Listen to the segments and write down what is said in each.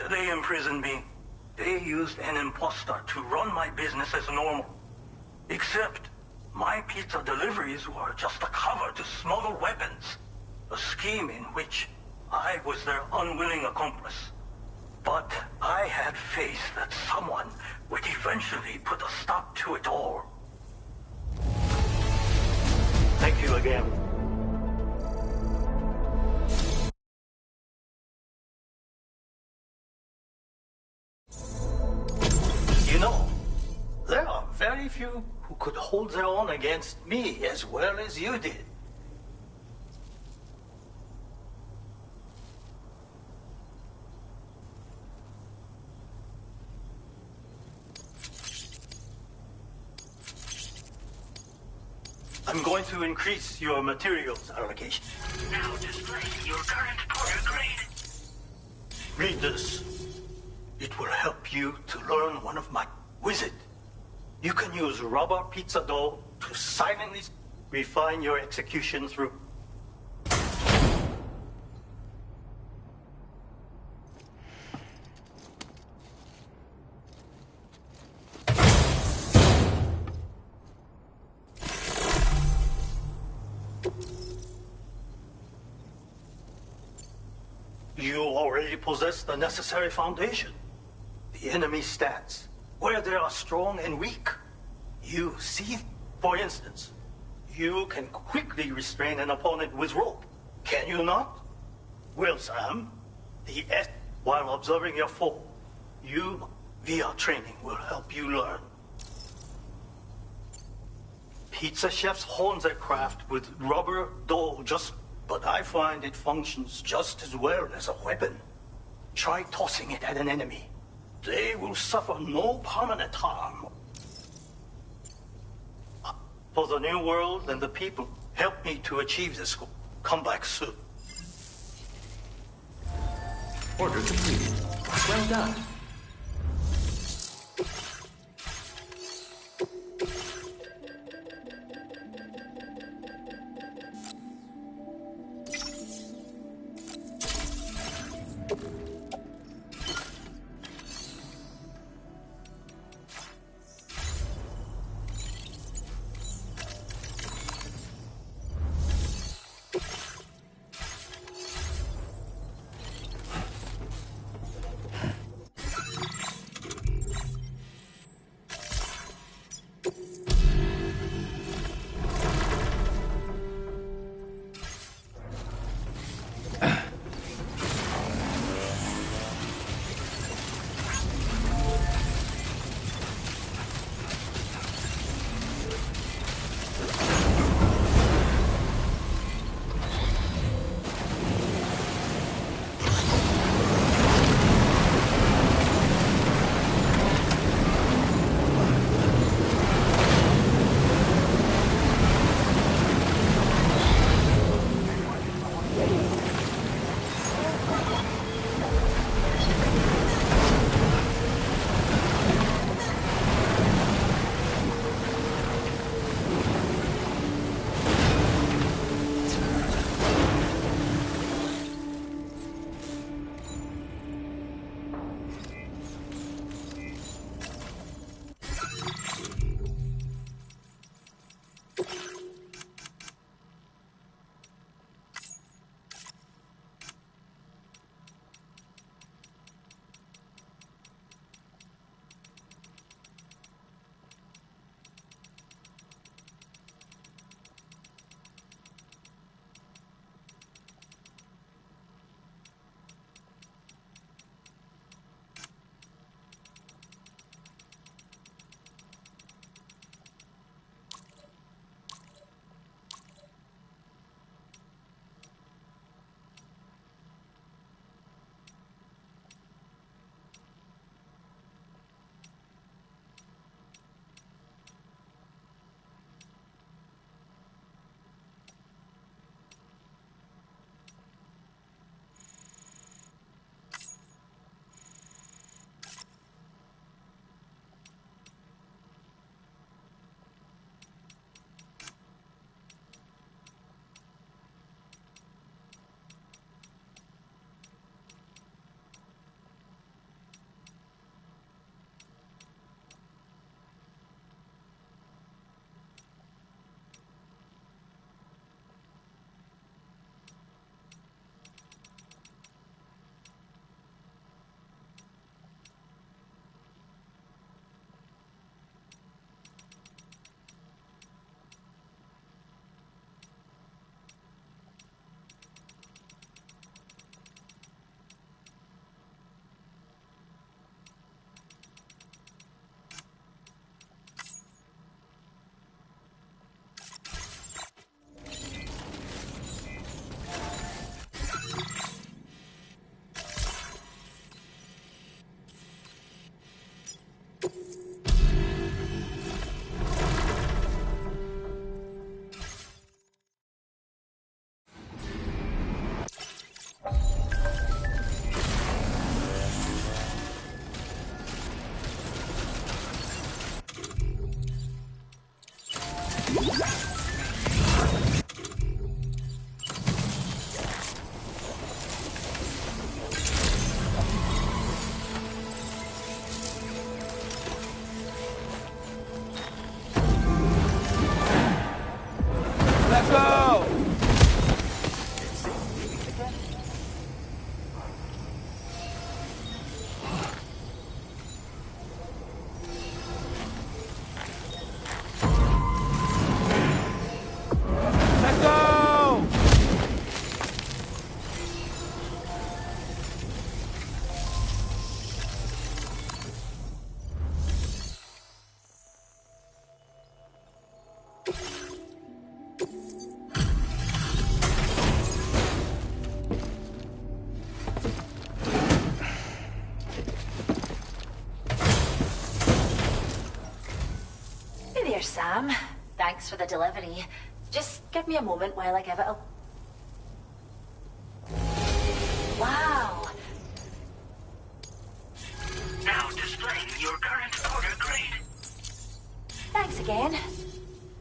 After they imprisoned me, they used an imposter to run my business as normal. Except, my pizza deliveries were just a cover to smuggle weapons. A scheme in which I was their unwilling accomplice. But I had faith that someone would eventually put a stop to it all. Thank you again. You know, there are very few who could hold their own against me as well as you did. I'm going to increase your materials allocation. Now display your current order grade. Read this. It will help you to learn one of my wizard. You can use rubber pizza dough to silently refine your execution through. You already possess the necessary foundation. The enemy stats, where they are strong and weak. You see, for instance, you can quickly restrain an opponent with rope. Can you not? Well, Sam, the S, while observing your foe, you, via training, will help you learn. Pizza chefs hone their craft with rubber dough but I find it functions just as well as a weapon. Try tossing it at an enemy. They will suffer no permanent harm. For the new world and the people, help me to achieve this goal. Come back soon. Order completed. Well done. there, Sam. Thanks for the delivery. Just give me a moment while I give it a... Wow! Now displaying your current order grade. Thanks again.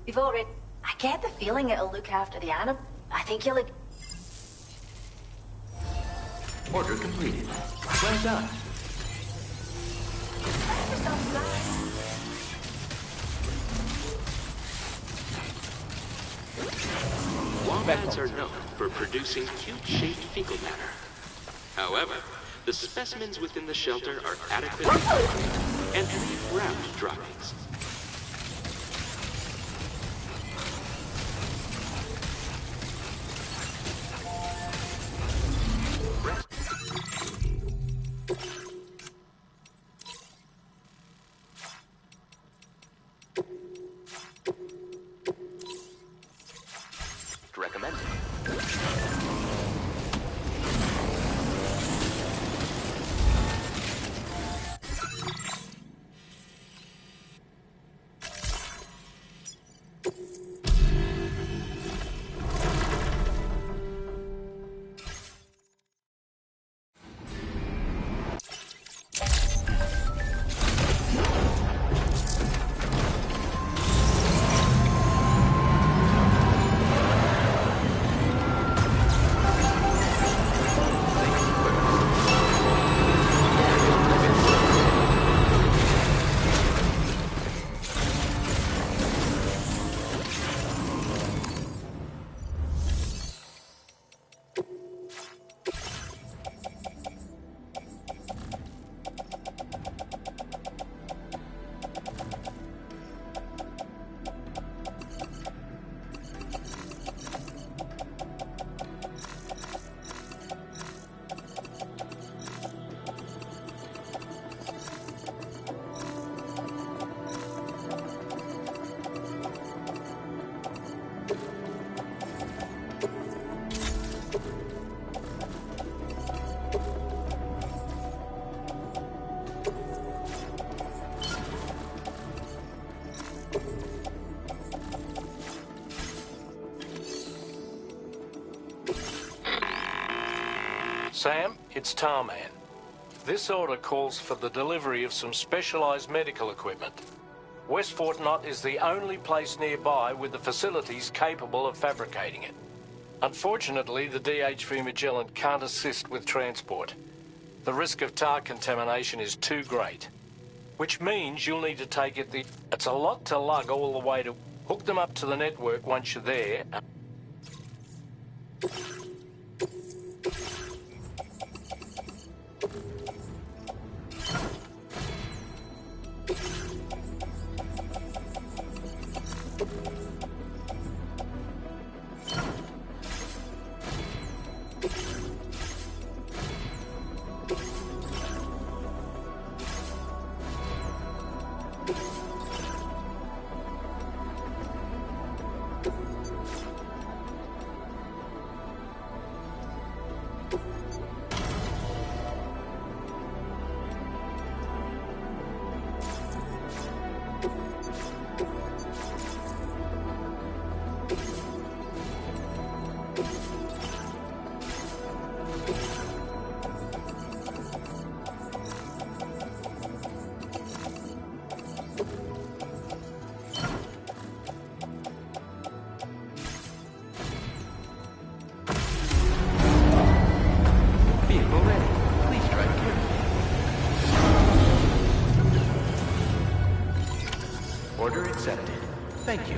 We've already... I get the feeling it'll look after the animal. I think you'll... Order completed. Well done. Wombats are known for producing cute-shaped fecal matter. However, the specimens within the shelter are adequate and leave round droppings. Recommended. Sam, it's Tarman. This order calls for the delivery of some specialized medical equipment. West Fort Knott is the only place nearby with the facilities capable of fabricating it. Unfortunately, the DHV Magellan can't assist with transport. The risk of tar contamination is too great. Which means you'll need to take it the... It's a lot to lug all the way to... Hook them up to the network once you're there. Vehicle ready. Please drive carefully. Order accepted. Thank you.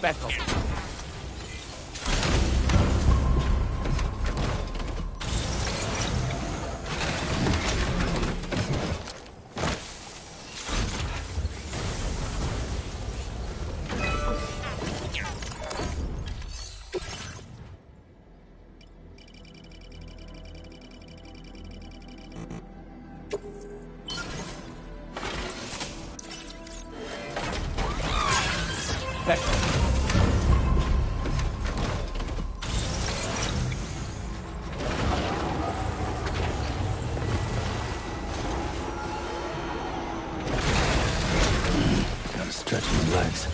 Backup. Gotta stretch my legs.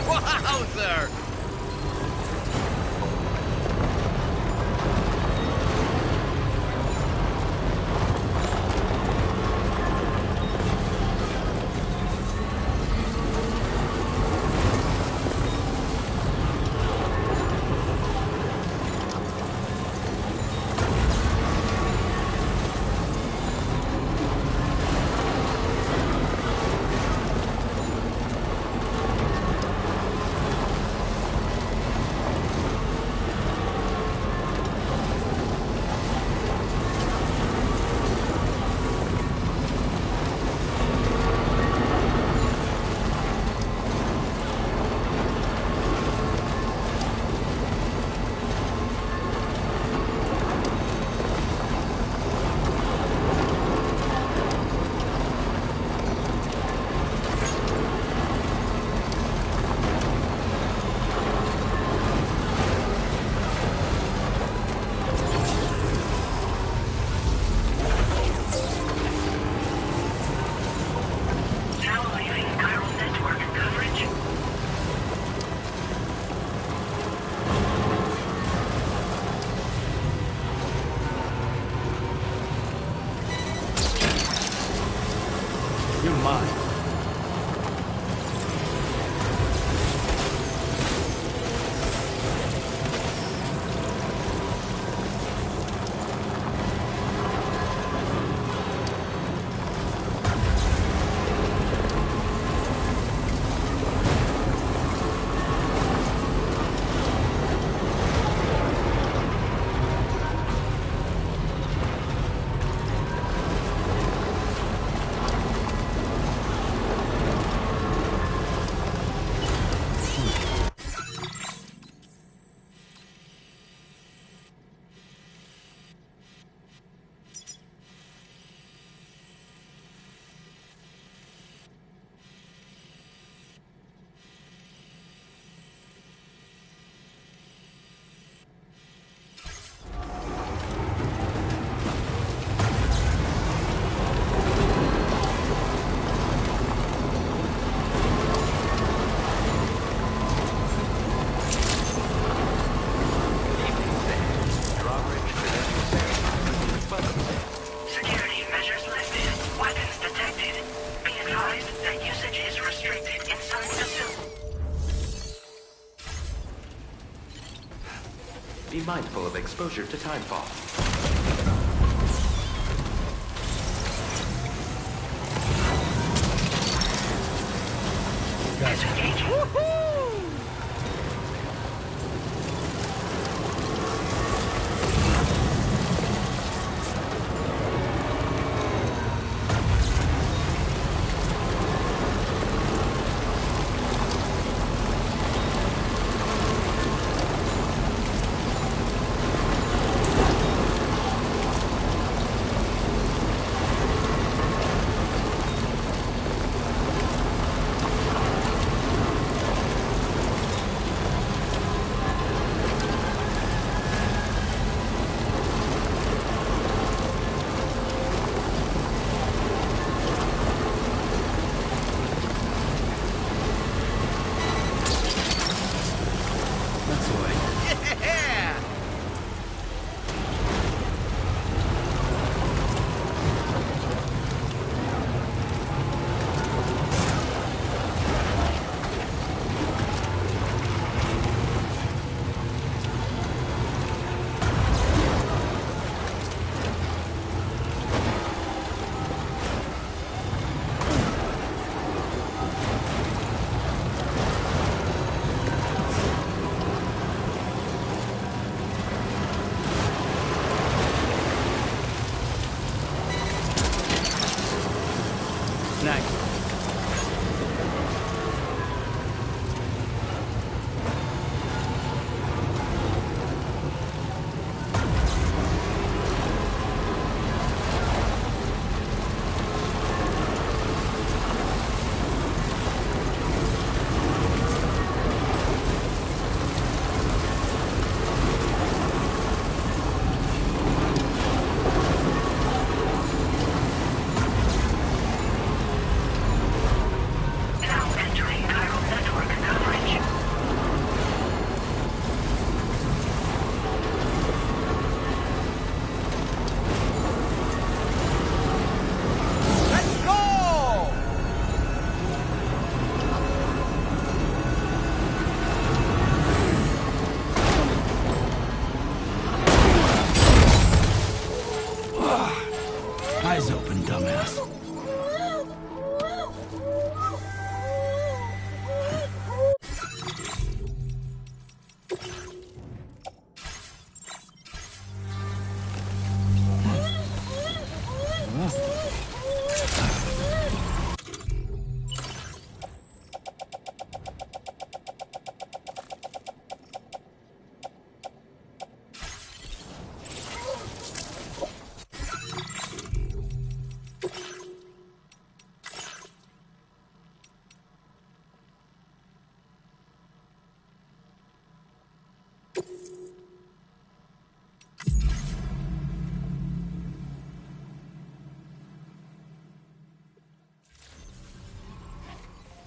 Wowzer! You're mine. Be mindful of exposure to timefall. Eyes open, dumbass.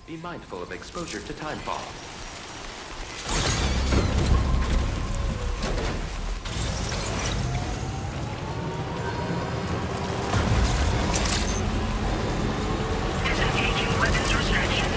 Be mindful of exposure to timefall. Disengaging weapons restriction.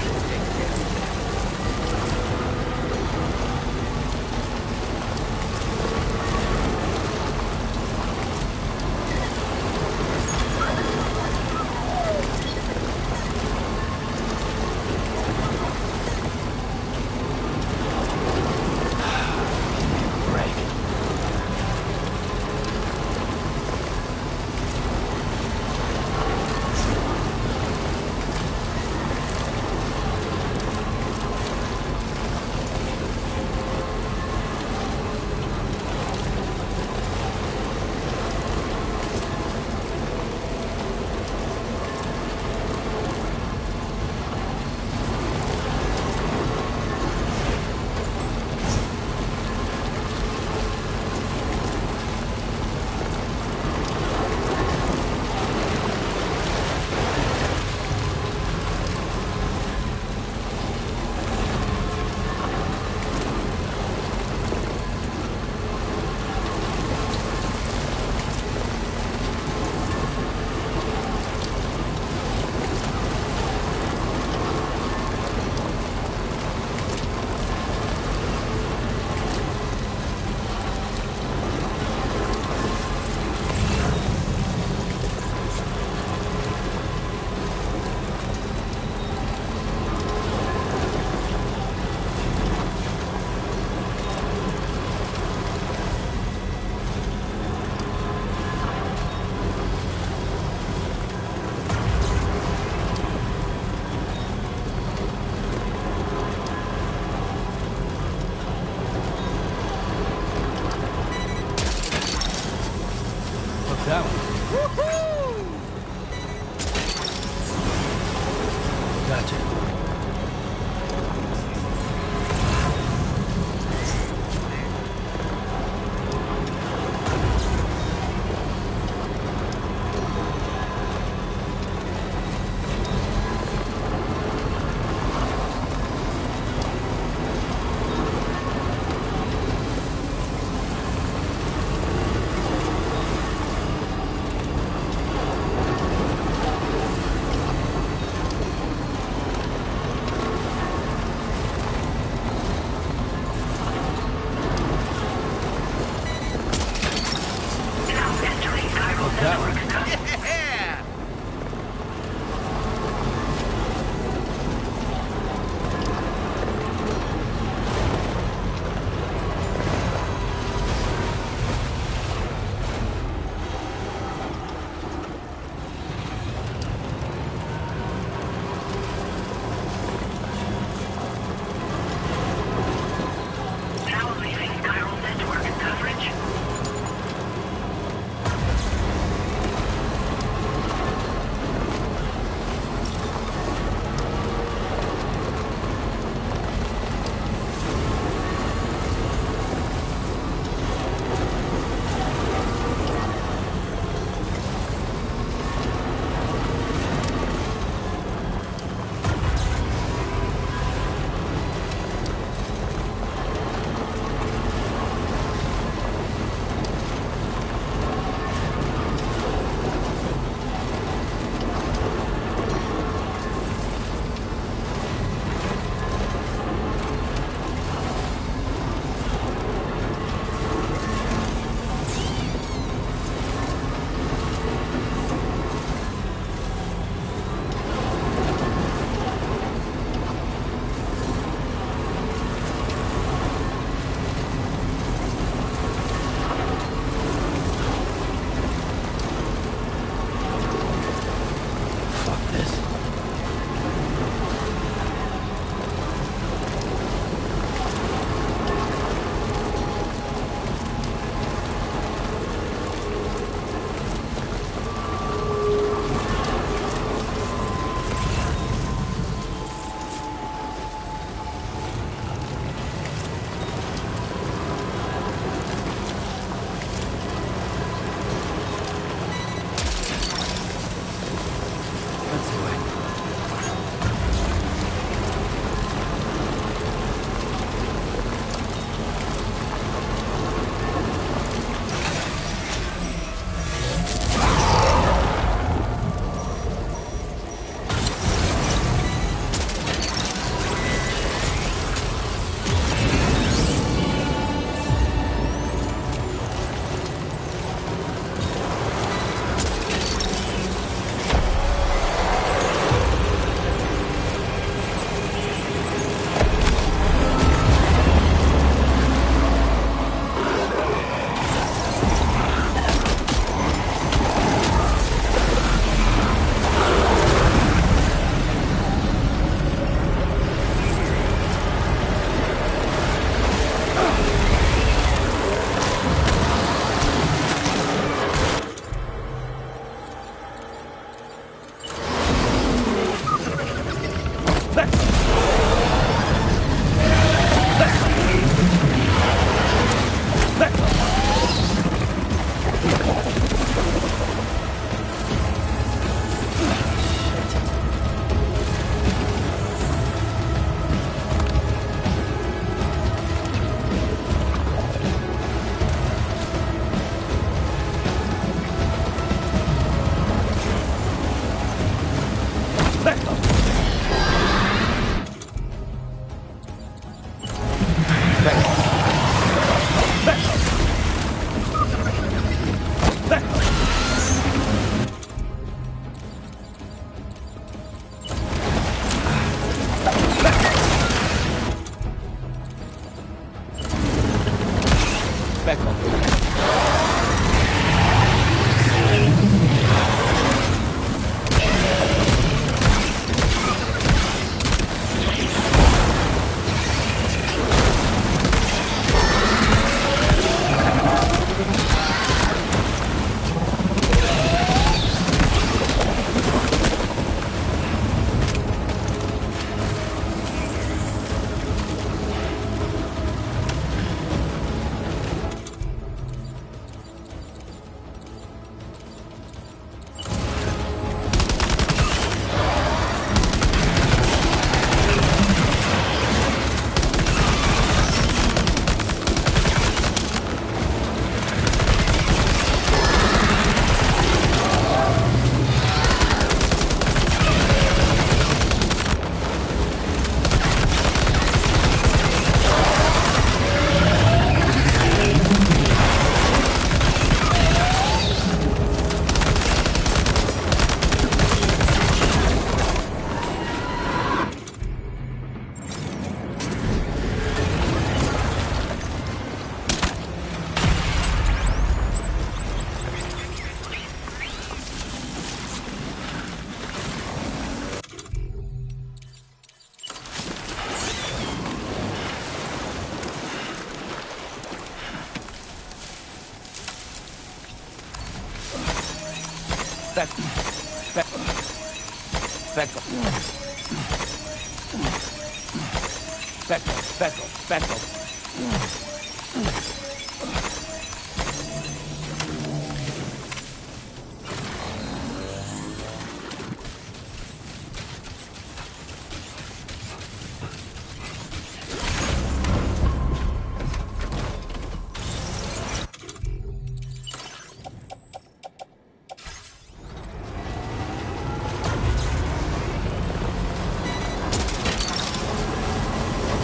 Gotcha.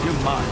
You're mine.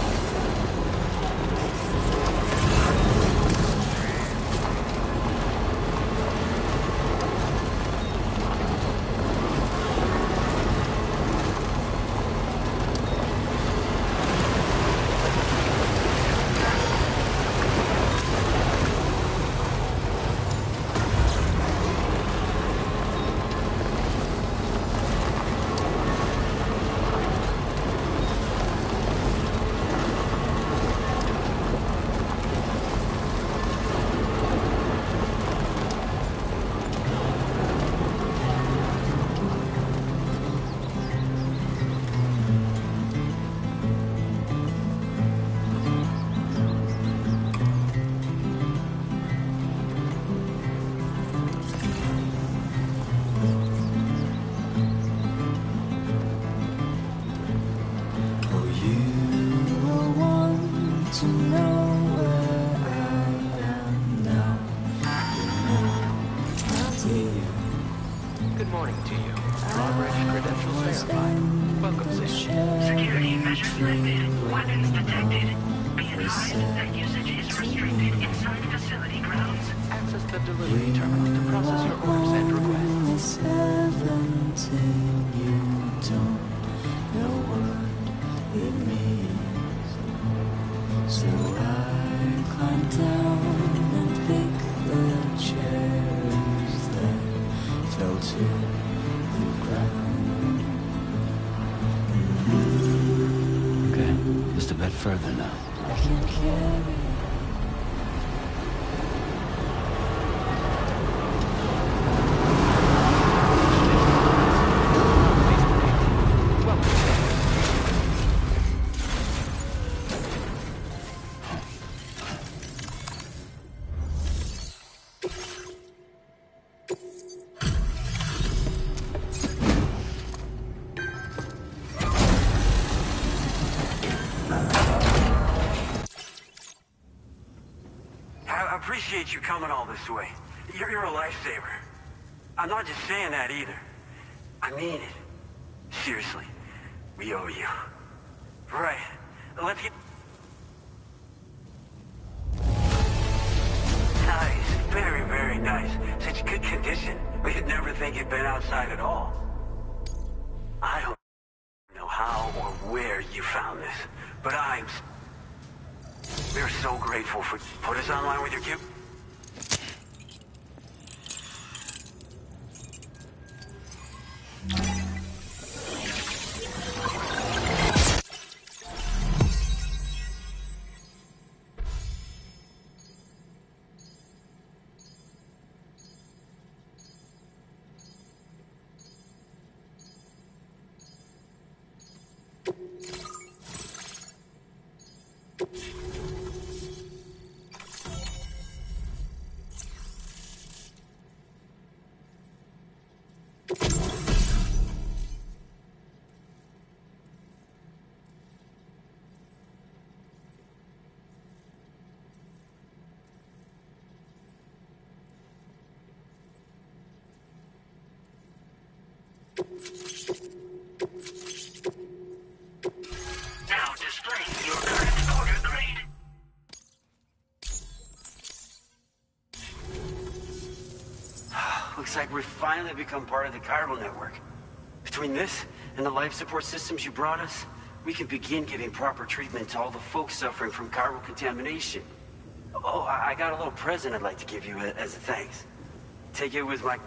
Good morning to you. Drawbridge credentials verified. Welcome, Sam. Security measures lifted. Weapons detected. Be advised that usage is restricted inside facility grounds. Access the delivery terminal to process your orders and requests. You don't know what it means. So I climb down and pick the cherries that fell to the ground. Okay, just a bit further now. I can carry I appreciate you coming all this way. You're a lifesaver. I'm not just saying that either. I mean it. Seriously. We owe you. Right. Let's get... Nice. Very, very nice. Such good condition. We'd never think you'd been outside at all. I don't know how or where you found this, but we're so grateful for... Put us online with your cube? Now displaying your current order grade. Looks like we've finally become part of the chiral network. Between this and the life support systems you brought us, we can begin giving proper treatment to all the folks suffering from chiral contamination. Oh, I got a little present I'd like to give you as a thanks. Take it with my...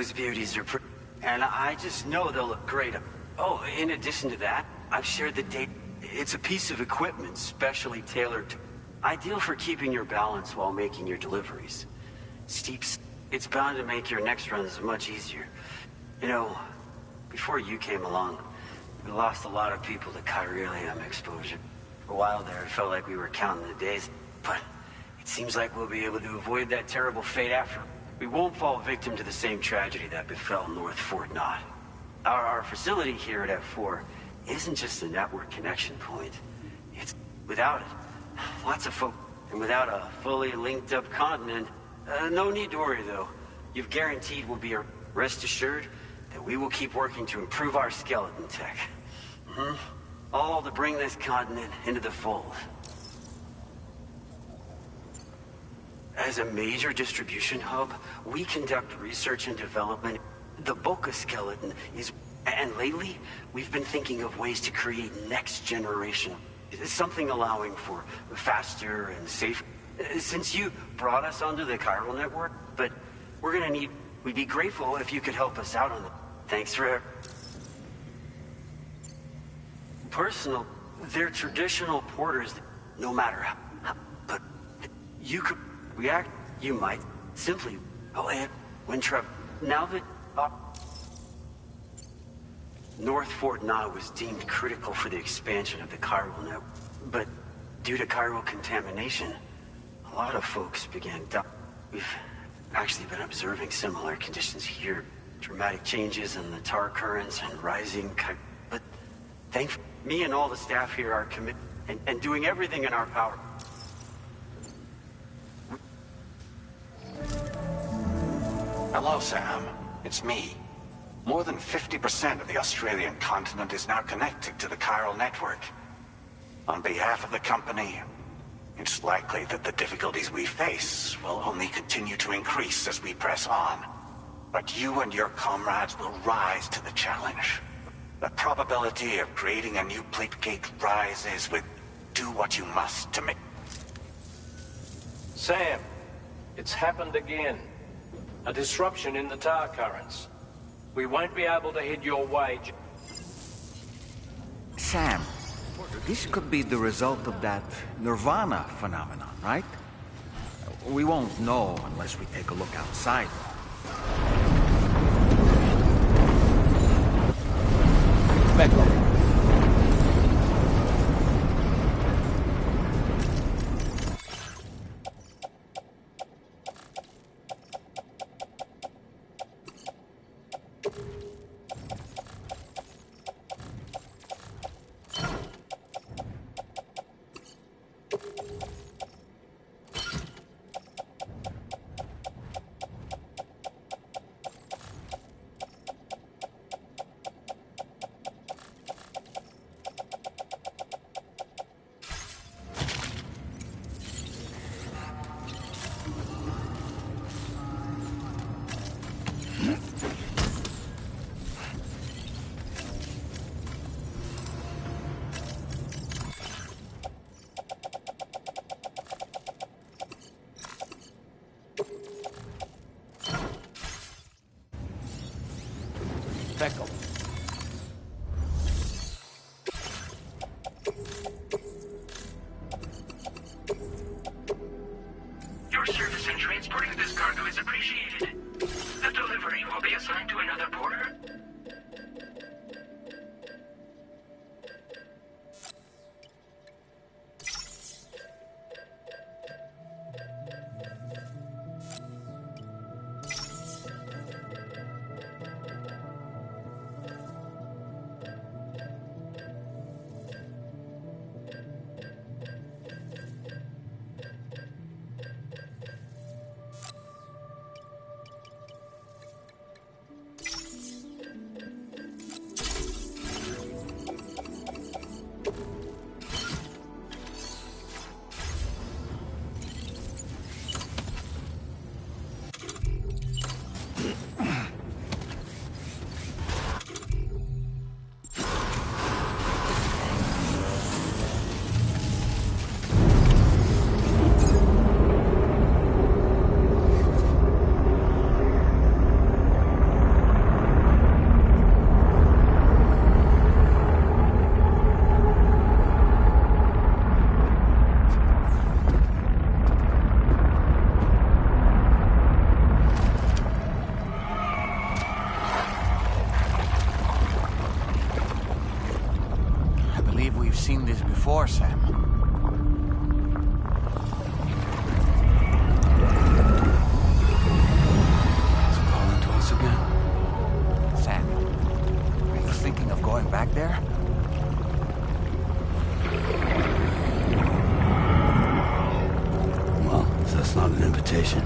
Those beauties are pretty, and I just know they'll look great. Oh, in addition to that, I've shared the data. It's a piece of equipment specially tailored to... Ideal for keeping your balance while making your deliveries. Steeps, it's bound to make your next runs much easier. You know, before you came along, we lost a lot of people to chiralium exposure. For a while there, it felt like we were counting the days, but it seems like we'll be able to avoid that terrible fate after. We won't fall victim to the same tragedy that befell North Fort Knott. Our facility here at F4 isn't just a network connection point. It's without it. Lots of folk, and without a fully linked up continent, no need to worry though. You've guaranteed we'll be rest assured that we will keep working to improve our skeleton tech. All to bring this continent into the fold. As a major distribution hub, we conduct research and development. The Boca skeleton is, and lately, we've been thinking of ways to create next generation. Something allowing for faster and safer. Since you brought us onto the chiral network, but we're gonna need... We'd be grateful if you could help us out on it. Thanks for... Personal, they're traditional porters, no matter how... But you could react, you might. Simply, oh, and when now that... North Fort Knott was deemed critical for the expansion of the chiral network. But due to chiral contamination, a lot of folks began dying. We've actually been observing similar conditions here. Dramatic changes in the tar currents and rising But thankfully, me and all the staff here are committed and doing everything in our power. Hello, Sam. It's me. More than 50% of the Australian continent is now connected to the chiral network. On behalf of the company, it's likely that the difficulties we face will only continue to increase as we press on. But you and your comrades will rise to the challenge. The probability of creating a new plate gate rises with do what you must to make... Sam, it's happened again. A disruption in the tar currents. We won't be able to head your way. Sam, this could be the result of that Nirvana phenomenon, right? We won't know unless we take a look outside. Back up. Beckle. Your service in transporting this cargo is appreciated. The delivery will be assigned to another porter. seen this before, Sam. It's calling to us again. Sam, are you thinking of going back there? Well, that's not an invitation.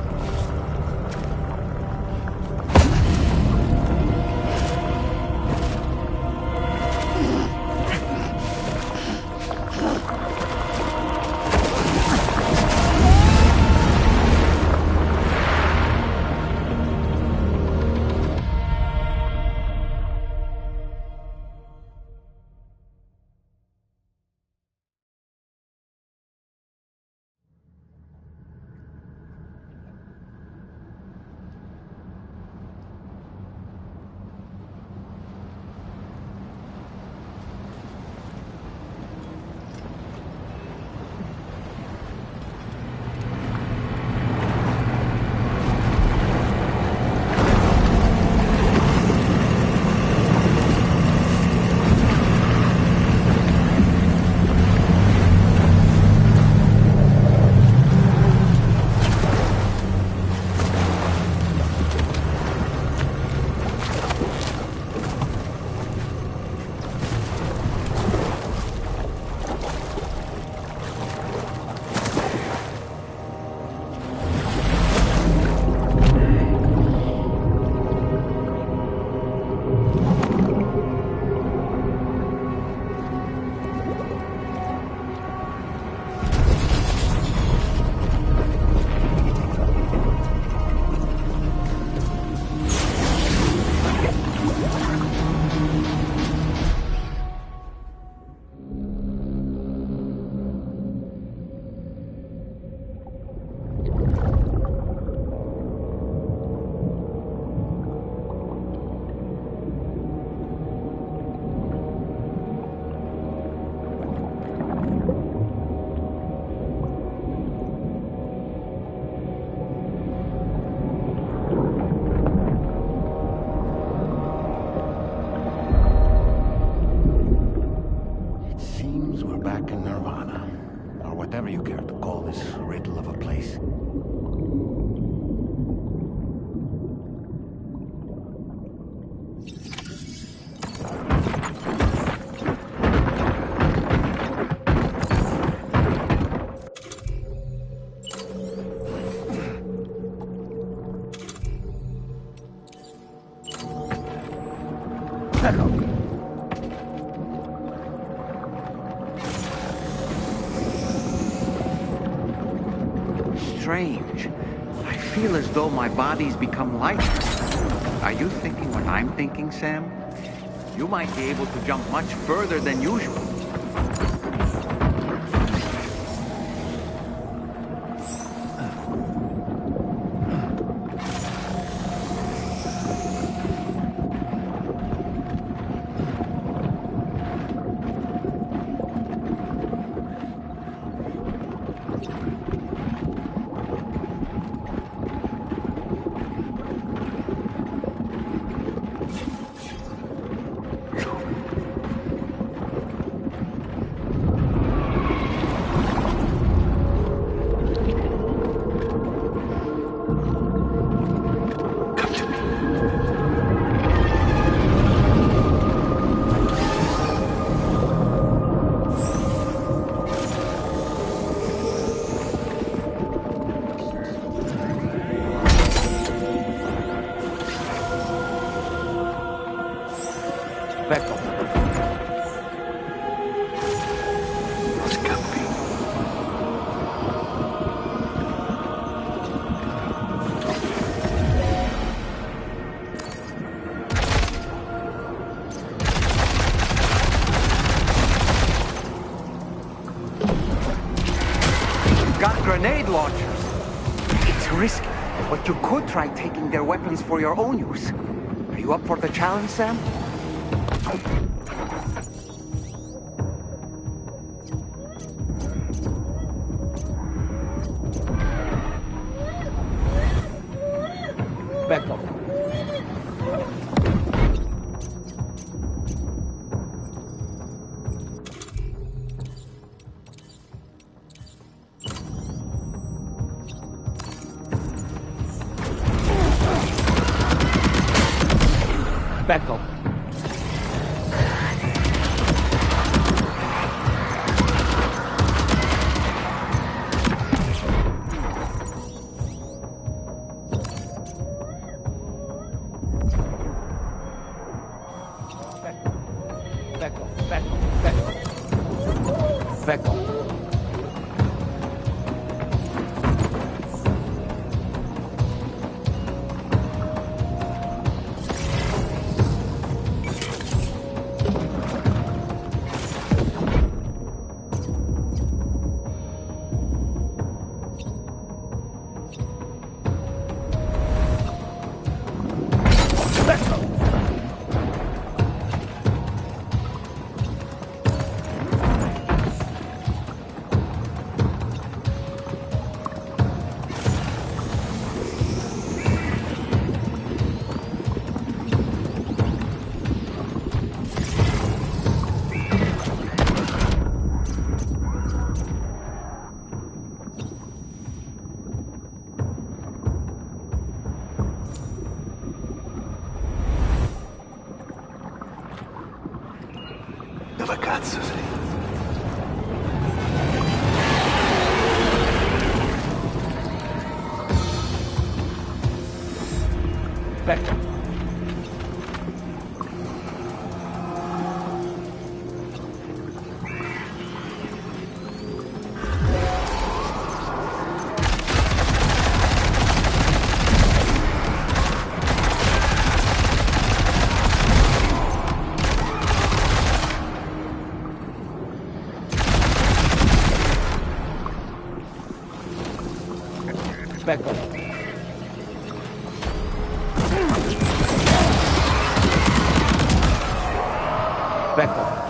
Back in Nirvana, or whatever you care to call this riddle of a place. Strange. I feel as though my body's become lighter. Are you thinking what I'm thinking, Sam? You might be able to jump much further than usual. Grenade launchers. It's risky, but you could try taking their weapons for your own use. Are you up for the challenge, Sam? Back up. Back up. Back up. Dove cazzo sei? Back up. Back up. Back up.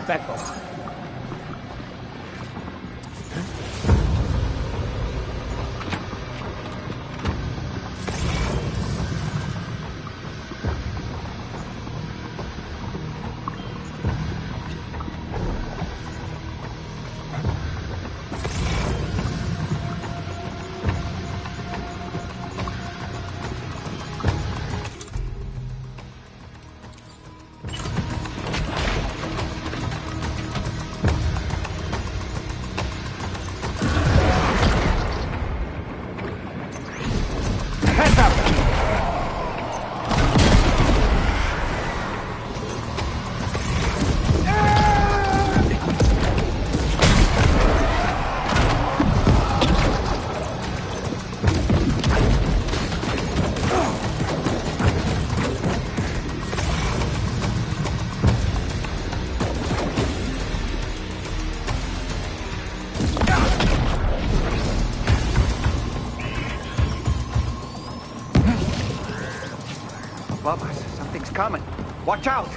Back off. above us. Something's coming. Watch out!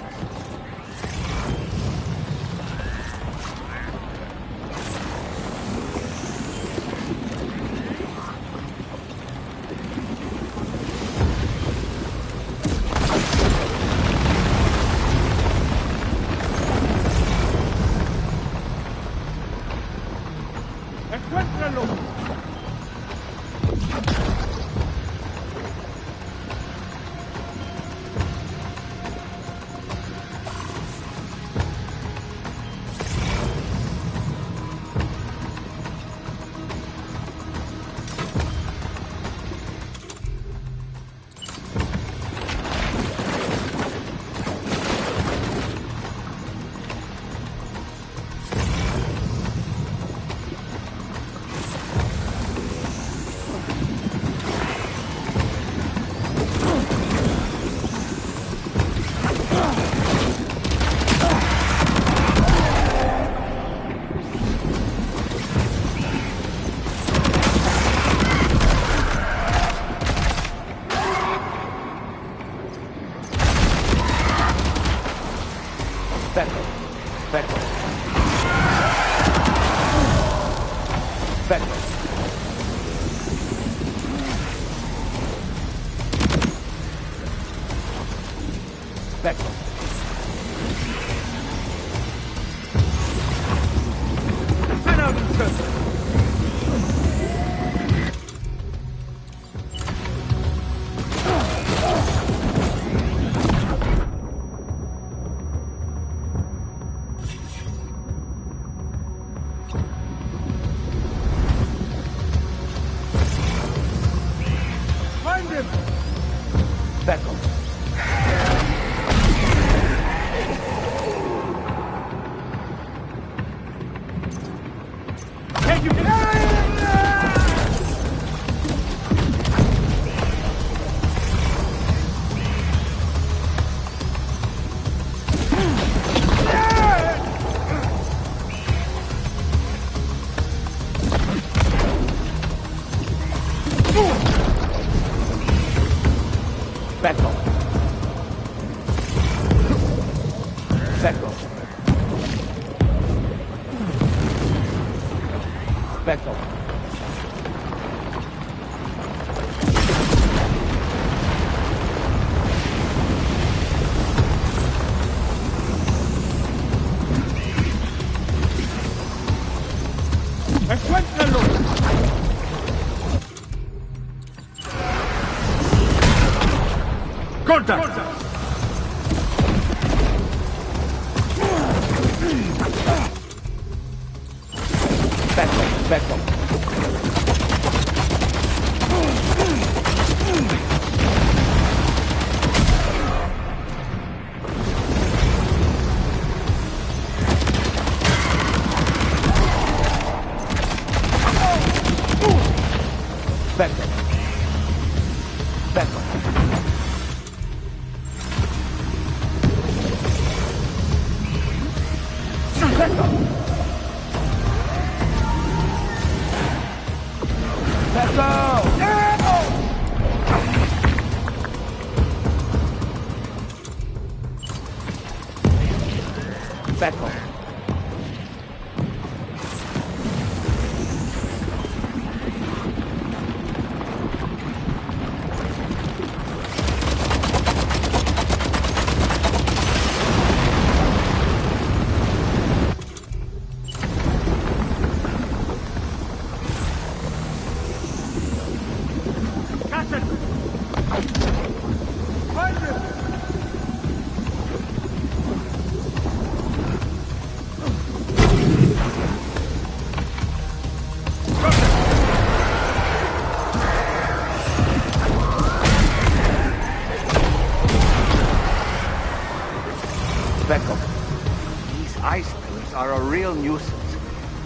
These ice pillars are a real nuisance.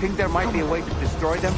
Think there might be a way to destroy them?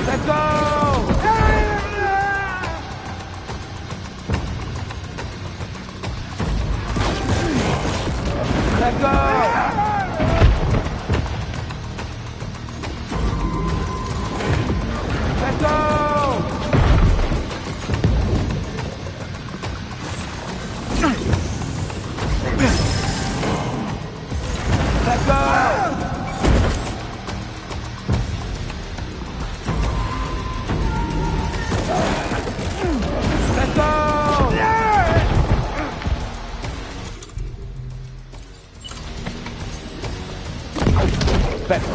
Let go! Let go! Let go! Let go! Let go! Better.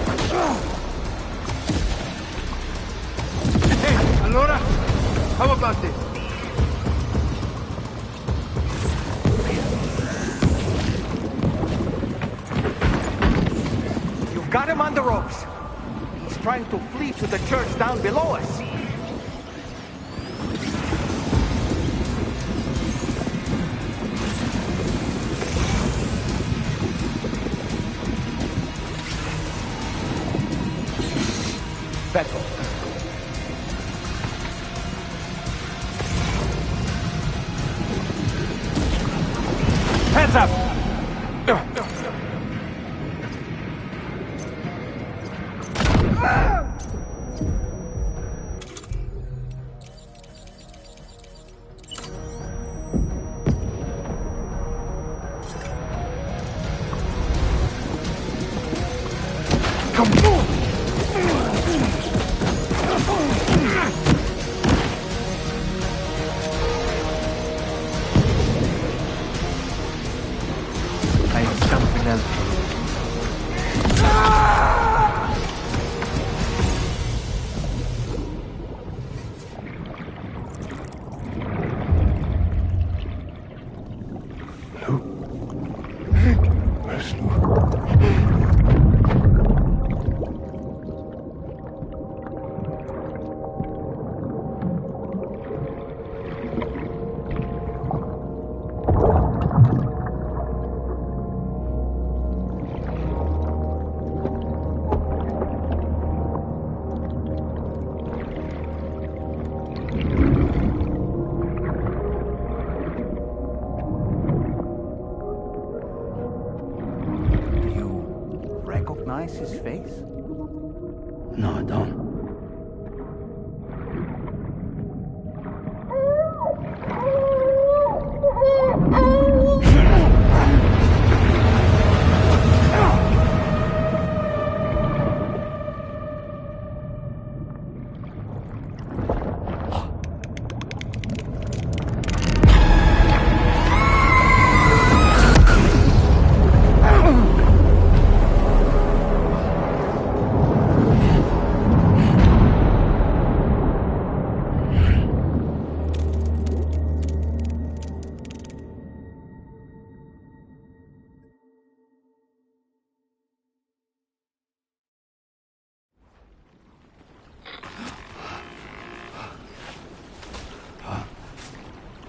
Hey, allora, how about this? You've got him on the ropes. He's trying to flee to the church down below us. Beto. Hands up! Come on! I have something else for you. Recognize his face? No, I don't.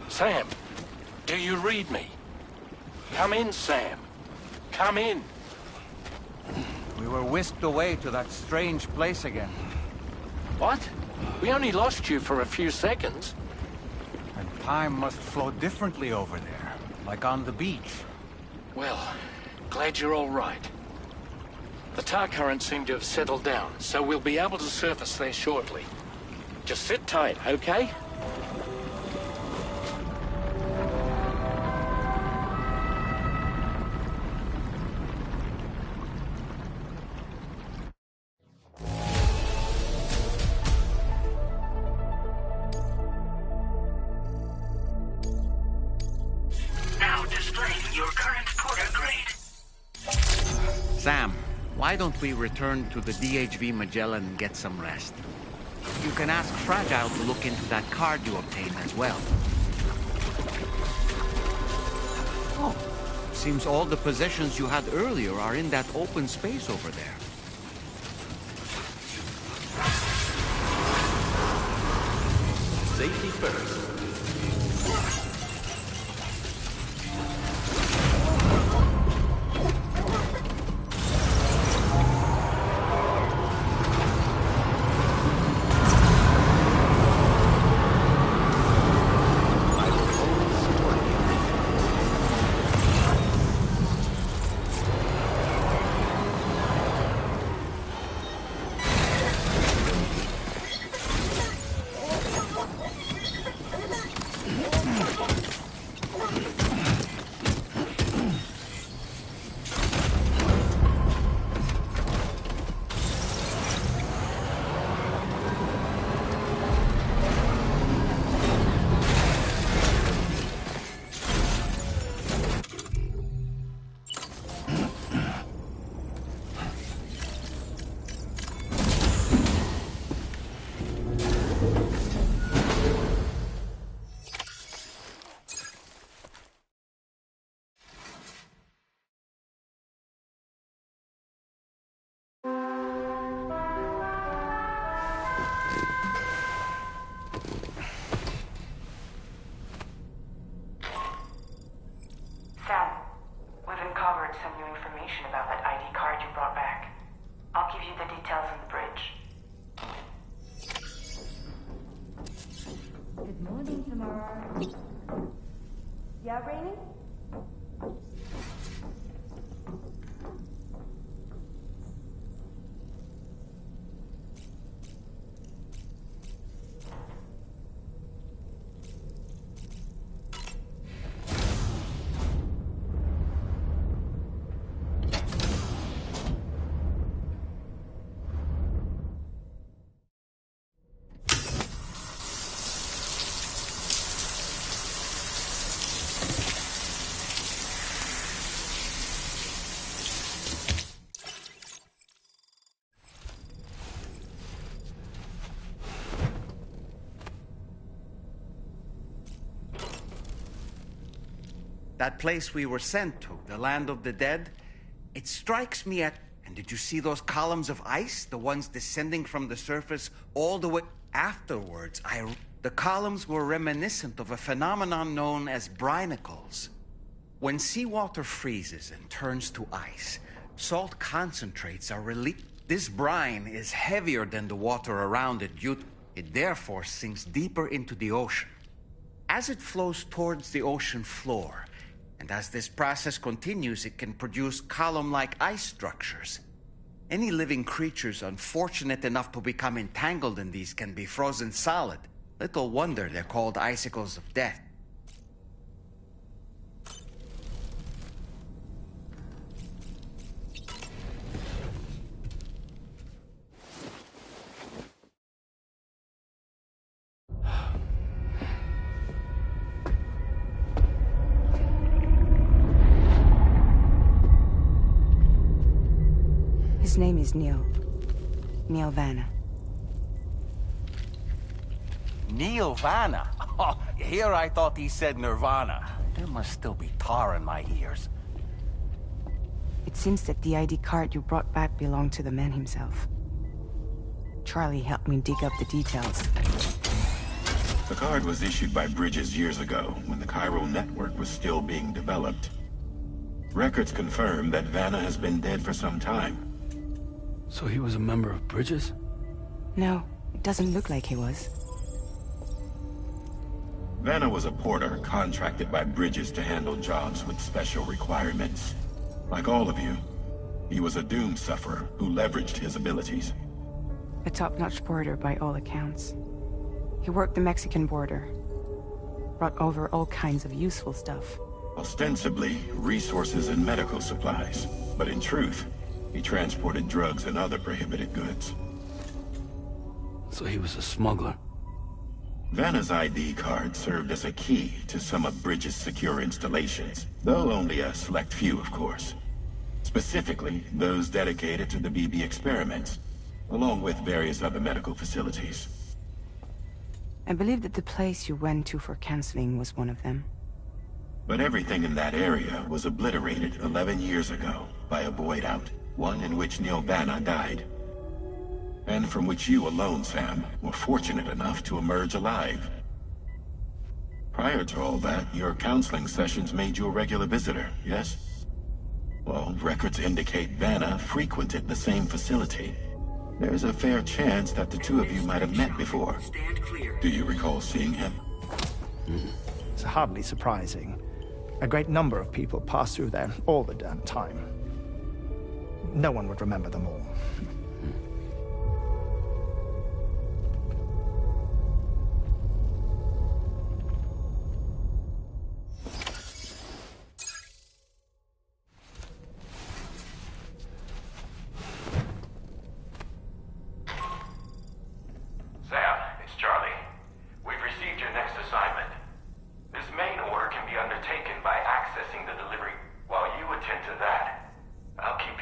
Sam, do you read me? Come in, Sam. Come in. We were whisked away to that strange place again. What? We only lost you for a few seconds. And time must flow differently over there, like on the beach. Well, glad you're all right. The tar currents seem to have settled down, so we'll be able to surface there shortly. Just sit tight, okay? Now displaying your current Porter grade. Sam, why don't we return to the DHV Magellan and get some rest? You can ask Fragile to look into that card you obtained as well. Oh, seems all the possessions you had earlier are in that open space over there. Safety first. Yeah, Rainy? That place we were sent to, the land of the dead, it strikes me at... And did you see those columns of ice? The ones descending from the surface all the way... Afterwards, the columns were reminiscent of a phenomenon known as brinicles. When seawater freezes and turns to ice, salt concentrates are released. This brine is heavier than the water around it. It therefore sinks deeper into the ocean. As it flows towards the ocean floor, and as this process continues, it can produce column-like ice structures. Any living creatures unfortunate enough to become entangled in these can be frozen solid. Little wonder they're called icicles of death. His name is Neil. Neil Vanna. Neil Vanna? Oh, here I thought he said Nirvana. There must still be tar in my ears. It seems that the ID card you brought back belonged to the man himself. Charlie helped me dig up the details. The card was issued by Bridges years ago, when the chiral network was still being developed. Records confirm that Vanna has been dead for some time. So he was a member of Bridges? No, it doesn't look like he was. Vanna was a porter contracted by Bridges to handle jobs with special requirements. Like all of you, he was a doom sufferer who leveraged his abilities. A top-notch porter by all accounts. He worked the Mexican border. Brought over all kinds of useful stuff. Ostensibly, resources and medical supplies. But in truth, he transported drugs and other prohibited goods. So he was a smuggler. Vanna's ID card served as a key to some of Bridges' secure installations, though only a select few, of course. Specifically, those dedicated to the BB experiments, along with various other medical facilities. I believe that the place you went to for counseling was one of them. But everything in that area was obliterated 11 years ago by a void out, one in which Neil Vanna died. And from which you alone, Sam, were fortunate enough to emerge alive. Prior to all that, your counseling sessions made you a regular visitor, yes? Well, records indicate Vanna frequented the same facility. There's a fair chance that the two of you might have met before. Do you recall seeing him? It's hardly surprising. A great number of people pass through there all the damn time. No one would remember them all. Sam, it's Charlie. We've received your next assignment. This main order can be undertaken by accessing the delivery. While you attend to that, I'll keep you...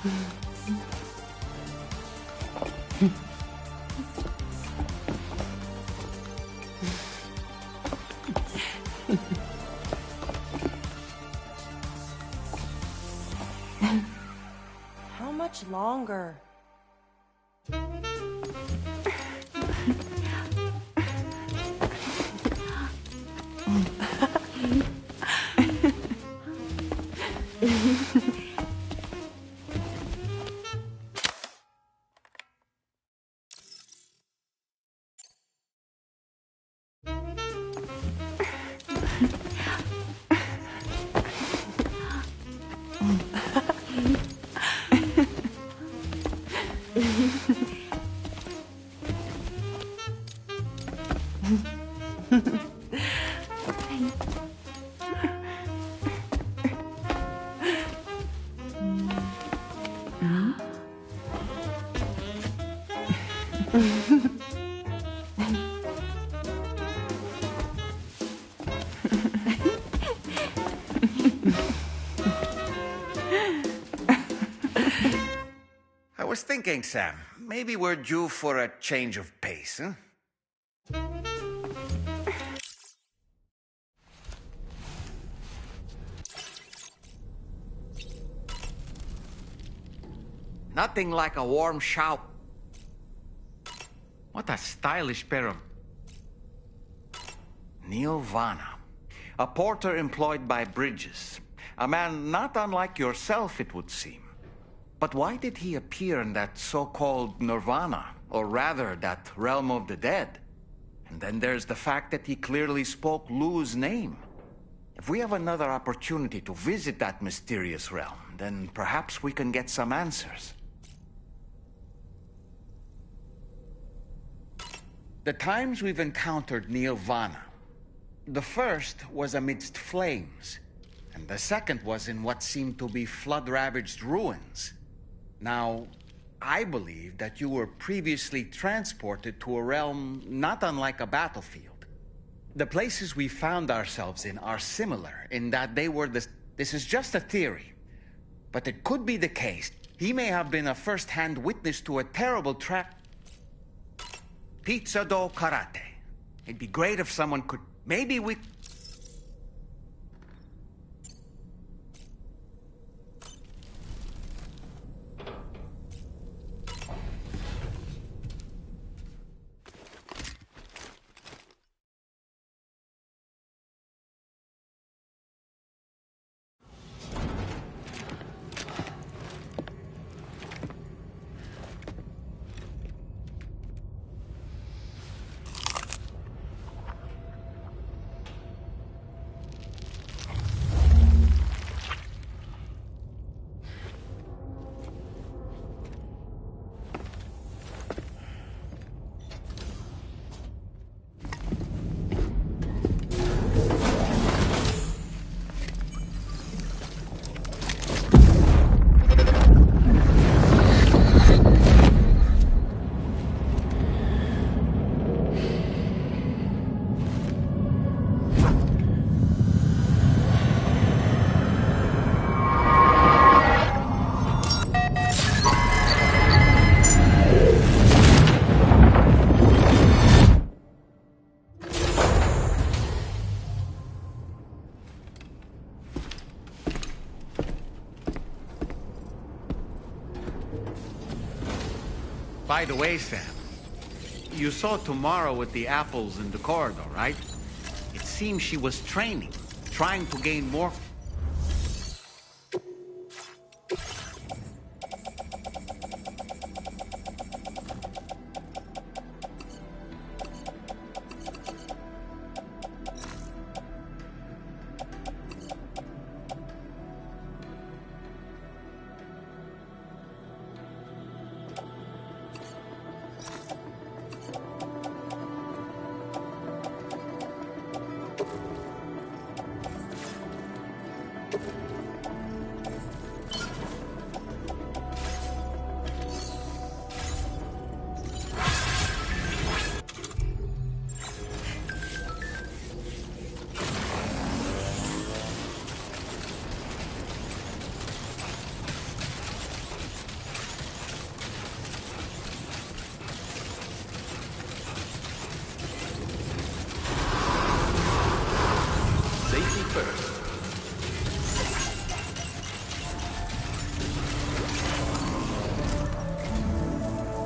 How much longer? I was thinking, Sam, maybe we're due for a change of pace, huh? Nothing like a warm shower. What a stylish pair of... Neil Vanna, a porter employed by Bridges. A man not unlike yourself, it would seem. But why did he appear in that so-called Nirvana, or rather, that realm of the dead? And then there's the fact that he clearly spoke Lou's name. If we have another opportunity to visit that mysterious realm, then perhaps we can get some answers. The times we've encountered Neil Vanna, the first was amidst flames, and the second was in what seemed to be flood-ravaged ruins. Now, I believe that you were previously transported to a realm not unlike a battlefield. The places we found ourselves in are similar in that they were the... This is just a theory, but it could be the case. He may have been a first-hand witness to a terrible Pizza do karate. It'd be great if someone could... Maybe we... By the way, Sam, you saw Tomorrow with the apples in the corridor, right? It seems she was training, trying to gain more...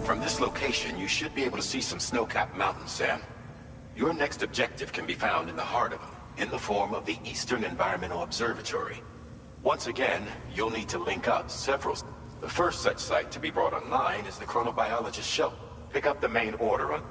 From this location, you should be able to see some snow-capped mountains, Sam. Your next objective can be found in the heart of them, in the form of the Eastern Environmental Observatory. Once again, you'll need to link up several. The first such site to be brought online is the chronobiologist shelter. Pick up the main order on...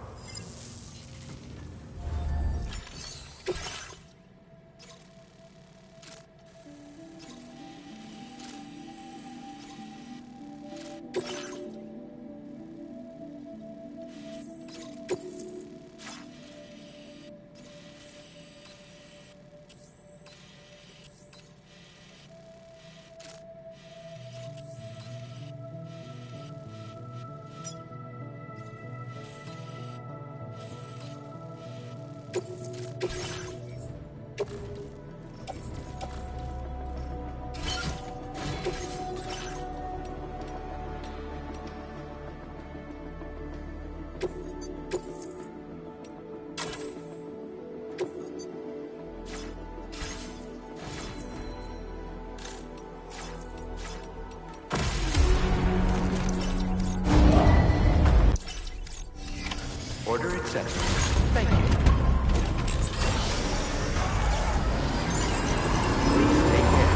Order accepted. Thank you. Please take care.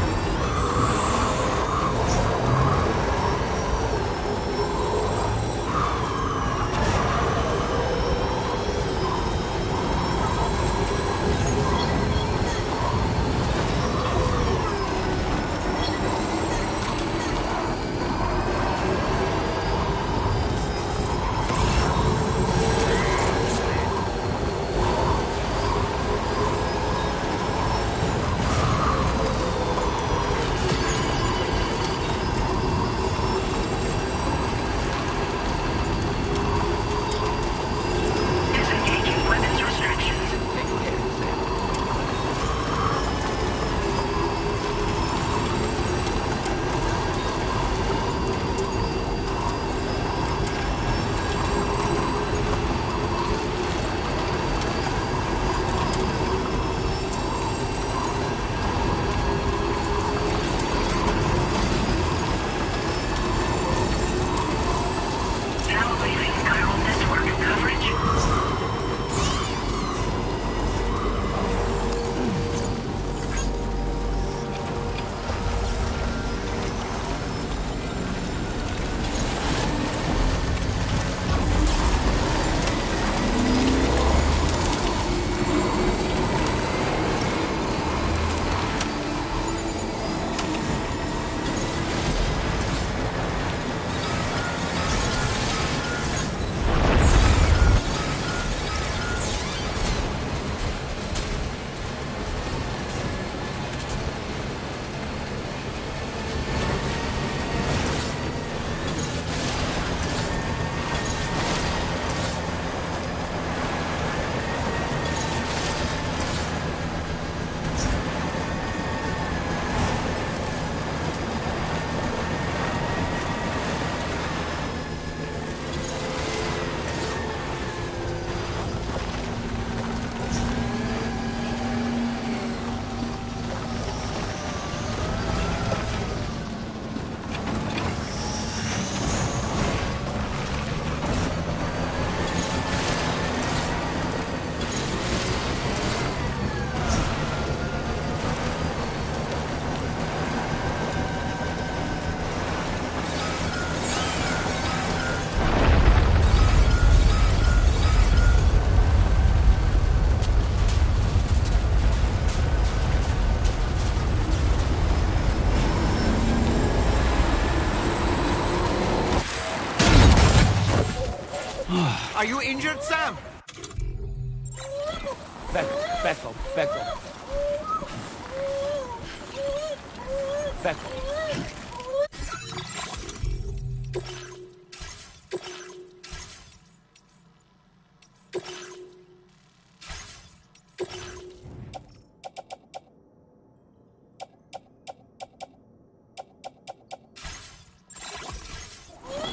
Are you injured, Sam?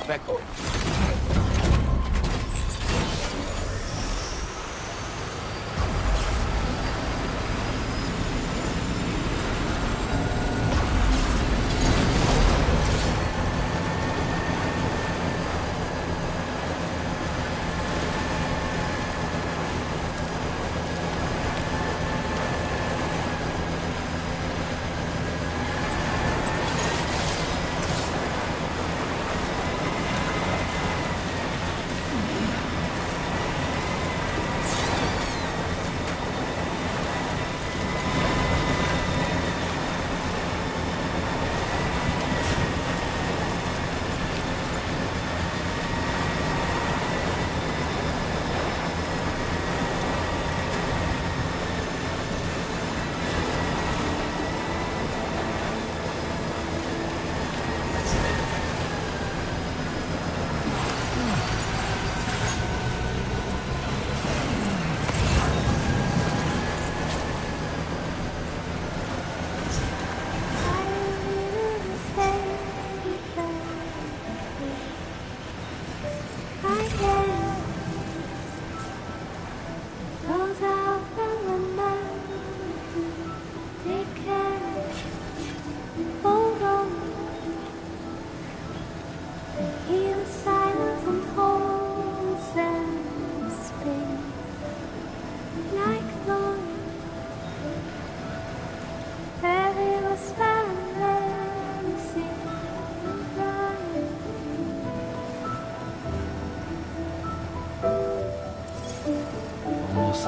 Becco.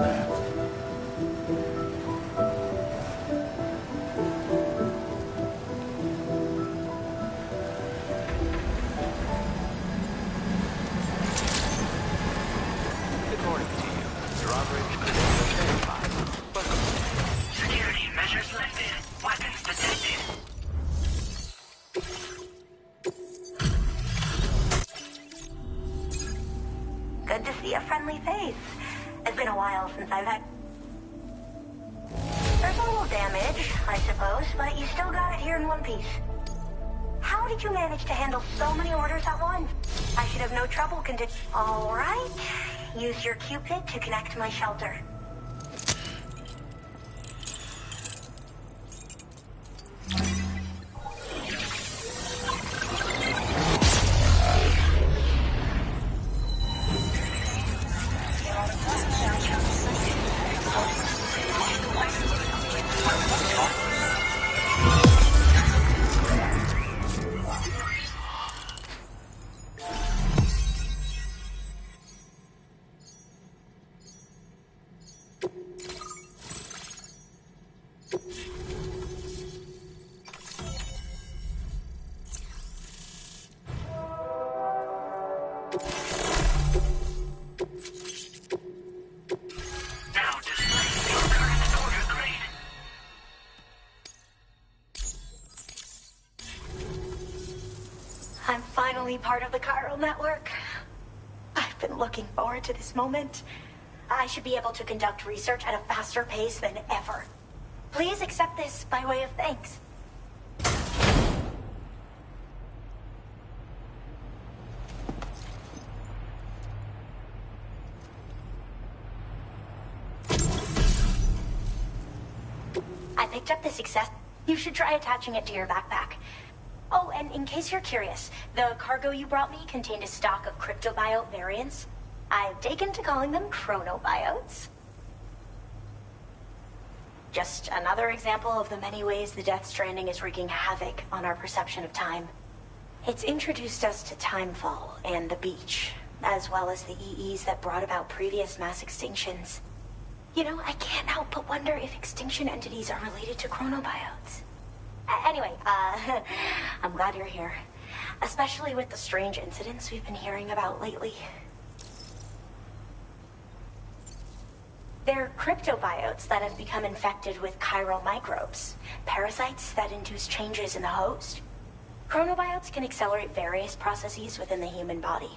there. Good morning to you. Drawbridge credentials verified. Welcome. Security measures lifted. Weapons detected. Good to see a friendly face. It's been a while since I've had... There's a little damage, I suppose, but you still got it here in one piece. How did you manage to handle so many orders at once? I should have no trouble All right. Use your Cupid to connect to my shelter. I'm finally part of the chiral network. I've been looking forward to this moment. I should be able to conduct research at a faster pace than ever. Please accept this by way of thanks. I picked up the success. You should try attaching it to your backpack. Oh, and in case you're curious, the cargo you brought me contained a stock of cryptobiote variants. I've taken to calling them chronobiotes. Just another example of the many ways the Death Stranding is wreaking havoc on our perception of time. It's introduced us to Timefall and the beach, as well as the EEs that brought about previous mass extinctions. You know, I can't help but wonder if extinction entities are related to chronobiotes. Anyway, I'm glad you're here. Especially with the strange incidents we've been hearing about lately. They're cryptobiotes that have become infected with chiral microbes, parasites that induce changes in the host. Chronobiotes can accelerate various processes within the human body.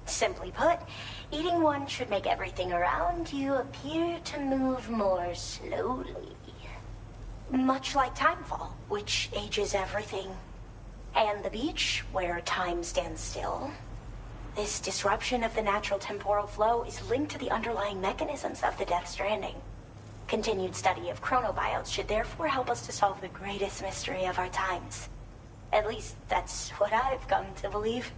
Simply put, eating one should make everything around you appear to move more slowly. Much like Timefall, which ages everything. And the beach, where time stands still. This disruption of the natural temporal flow is linked to the underlying mechanisms of the Death Stranding. Continued study of chronobiotes should therefore help us to solve the greatest mystery of our times. At least, that's what I've come to believe.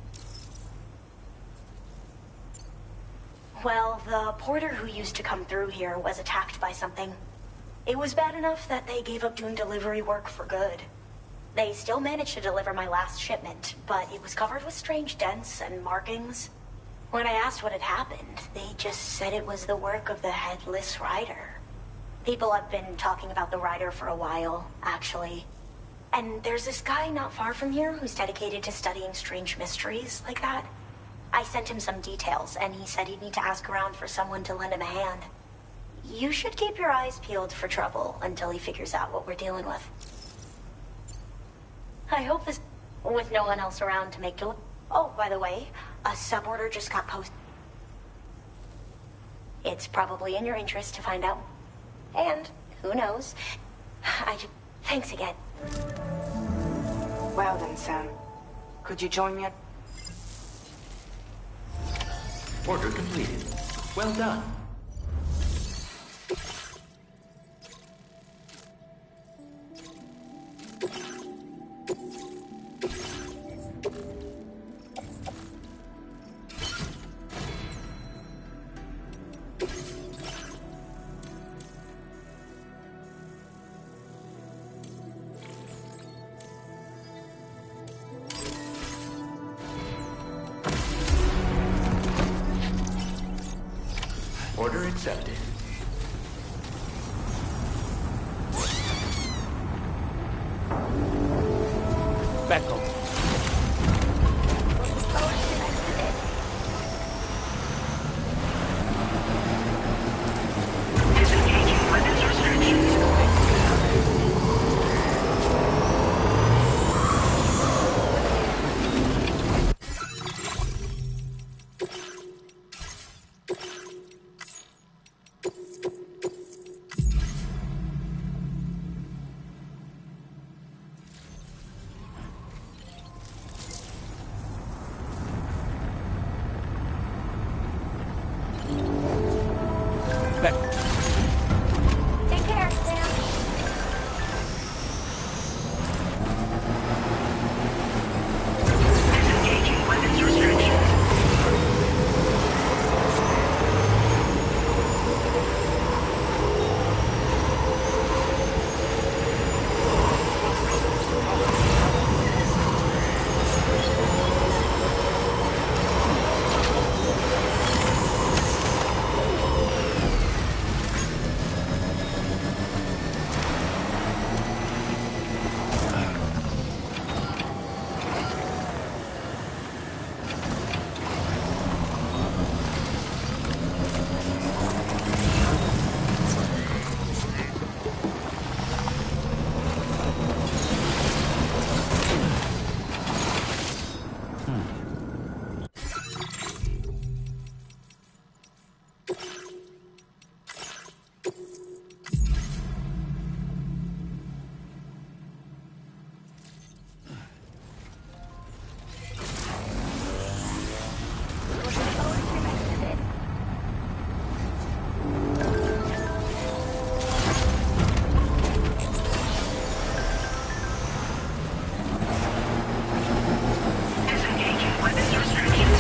Well, the porter who used to come through here was attacked by something. It was bad enough that they gave up doing delivery work for good. They still managed to deliver my last shipment, but it was covered with strange dents and markings. When I asked what had happened, they just said it was the work of the Headless Rider. People have been talking about the Rider for a while, actually. And there's this guy not far from here who's dedicated to studying strange mysteries like that. I sent him some details, and he said he'd need to ask around for someone to lend him a hand. You should keep your eyes peeled for trouble until he figures out what we're dealing with. I hope this... with no one else around to make do... Oh, by the way, a suborder just got posted. It's probably in your interest to find out. And, who knows, Thanks again. Well then, Sam. Could you join me at... Order completed. Well done. Order accepted. Beckel. Disengaging weapons restrictions. Take care, Sam. Disengaging weapons restrictions. Disengaging weapons restrictions.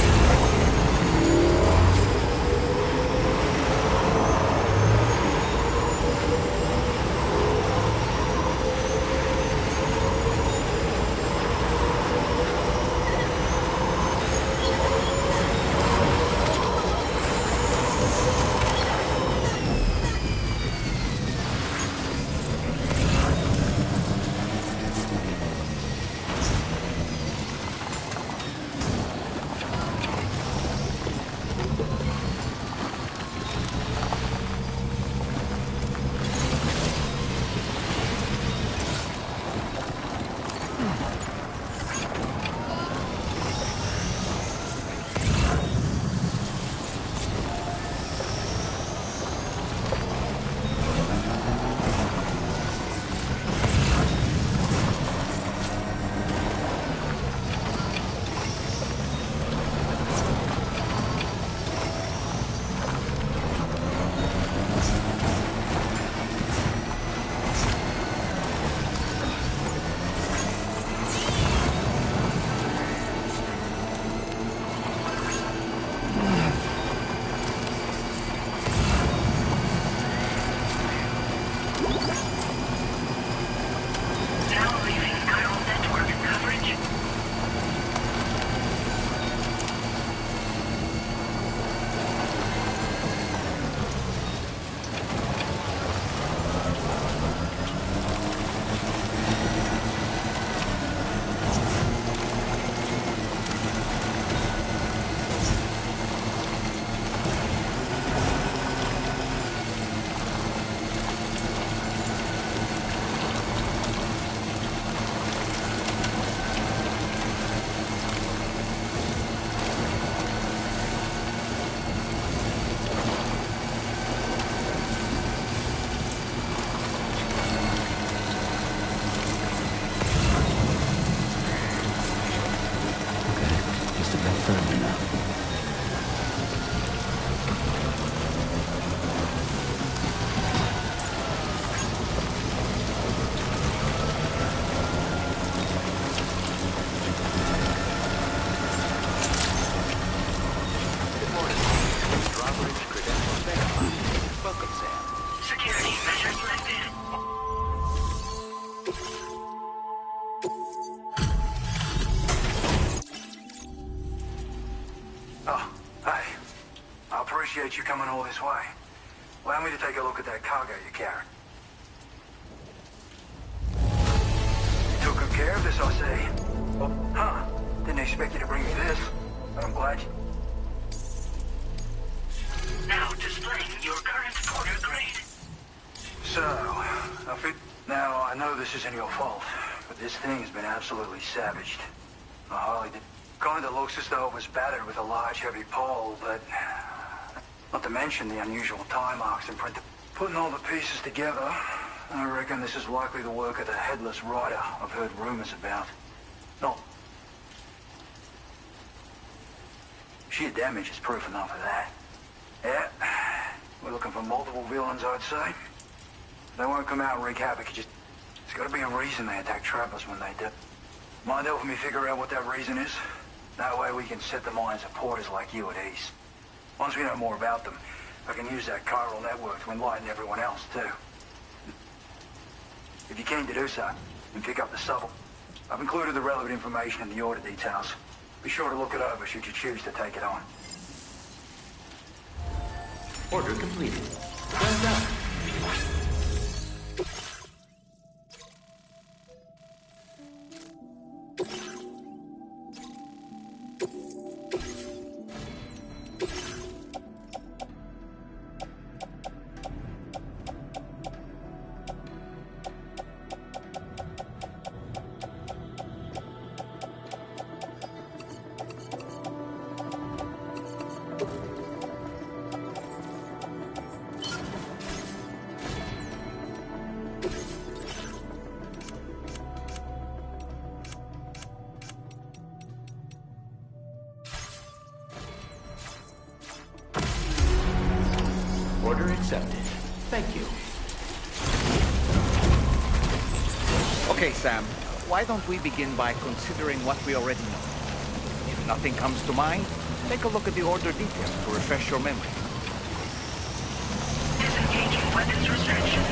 Now leaving neural network coverage. Just a bit further now. Good morning. Drawbridge credentials verified. Welcome, Sam. Security measures lifted. Oh, hey. I appreciate you coming all this way. Allow me to take a look at that cargo you carried. You took good care of this, I see. Well, huh. Didn't expect you to bring me this, but I'm glad you... Now displaying your current order grade. So, now, I know this isn't your fault, but this thing's been absolutely savaged. Harley did... Kinda looks as though it was battered with a large, heavy pole, but... Not to mention the unusual tie marks and print. Putting all the pieces together, I reckon this is likely the work of the Headless Rider I've heard rumors about. No. Sheer damage is proof enough of that. Yeah, we're looking for multiple villains, I'd say. They won't come out and wreak havoc. There's gotta be a reason they attack travelers when they do. Mind helping me figure out what that reason is? That way we can set the minds of porters like you at ease. Once we know more about them, I can use that chiral network to enlighten everyone else, too. If you're keen to do so, and pick up the subtle, I've included the relevant information in the order details. Be sure to look it over should you choose to take it on. Order completed. Well done. Order accepted. Thank you. Okay, Sam. Why don't we begin by considering what we already know? If nothing comes to mind, take a look at the order details to refresh your memory. Disengaging weapons restriction.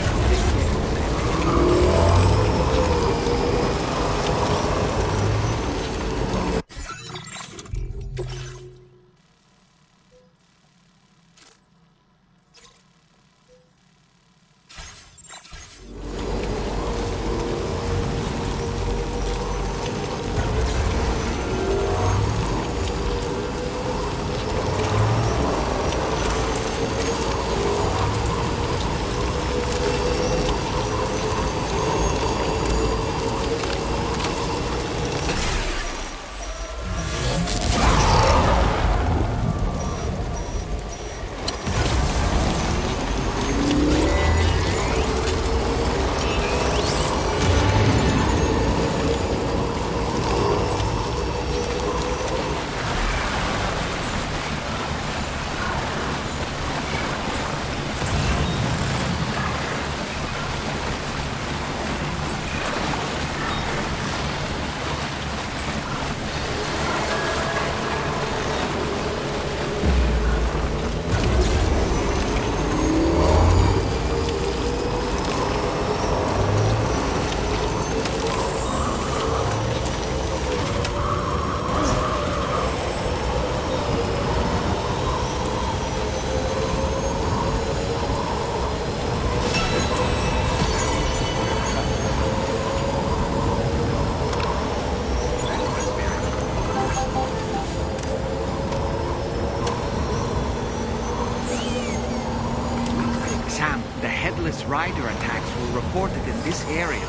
Sam, the Headless Rider attacks were reported in this area.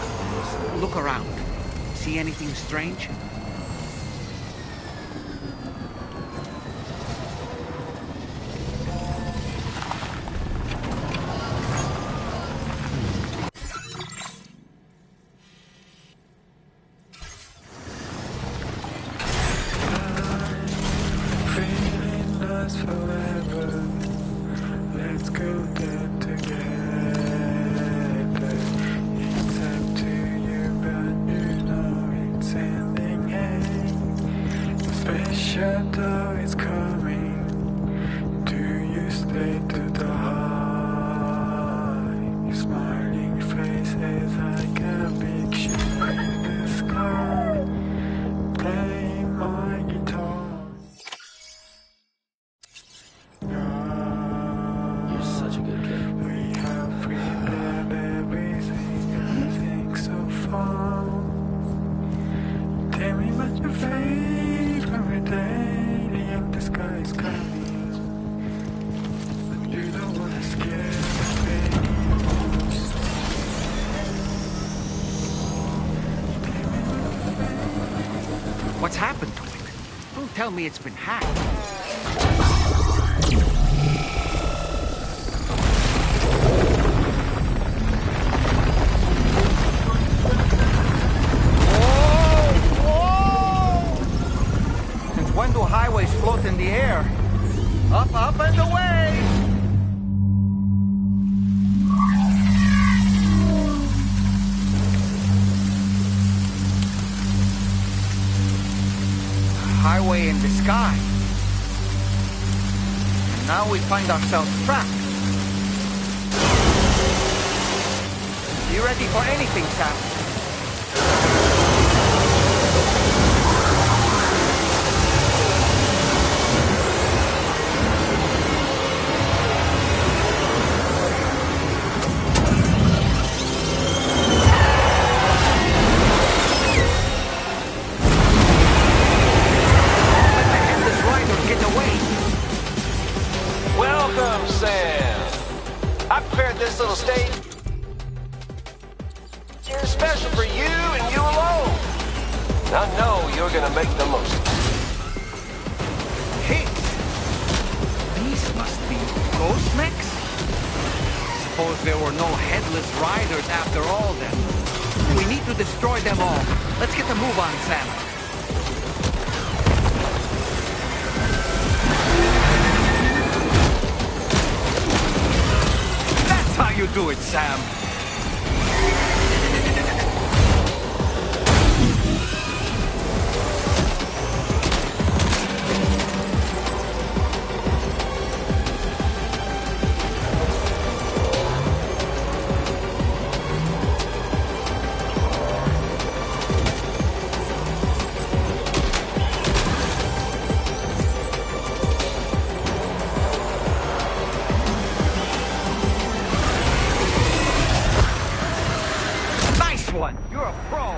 Look around. See anything strange? Shadow is coming. Do you stay to the high? Your smiling face is like a big ship in the sky. Play my guitar. You're such a good kid. We have prepared everything so far. Tell me what Don't tell me it's been hacked. Since when do highways float in the air? Up, up, and away! Highway in the sky. And now we find ourselves trapped. Be ready for anything, Sam. Welcome, Sam. I prepared this little stage here special for you and you alone. I know you're gonna make the most of it. Hey! These must be ghost mechs? Suppose there were no headless riders after all then. We need to destroy them all. Let's get the move on, Sam. That's how you do it, Sam. You're a pro!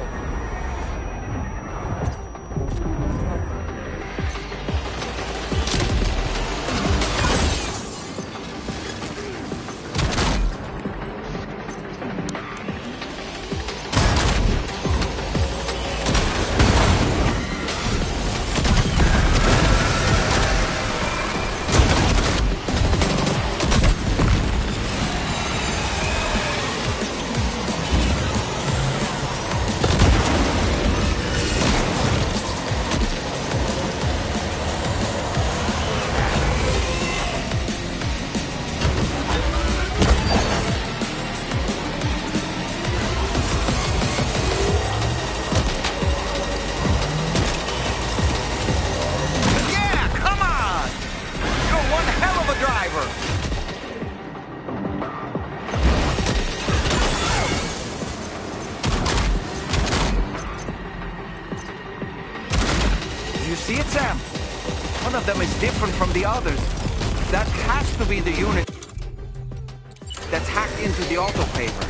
You see it, Sam? One of them is different from the others. That has to be the unit that's hacked into the autopaver.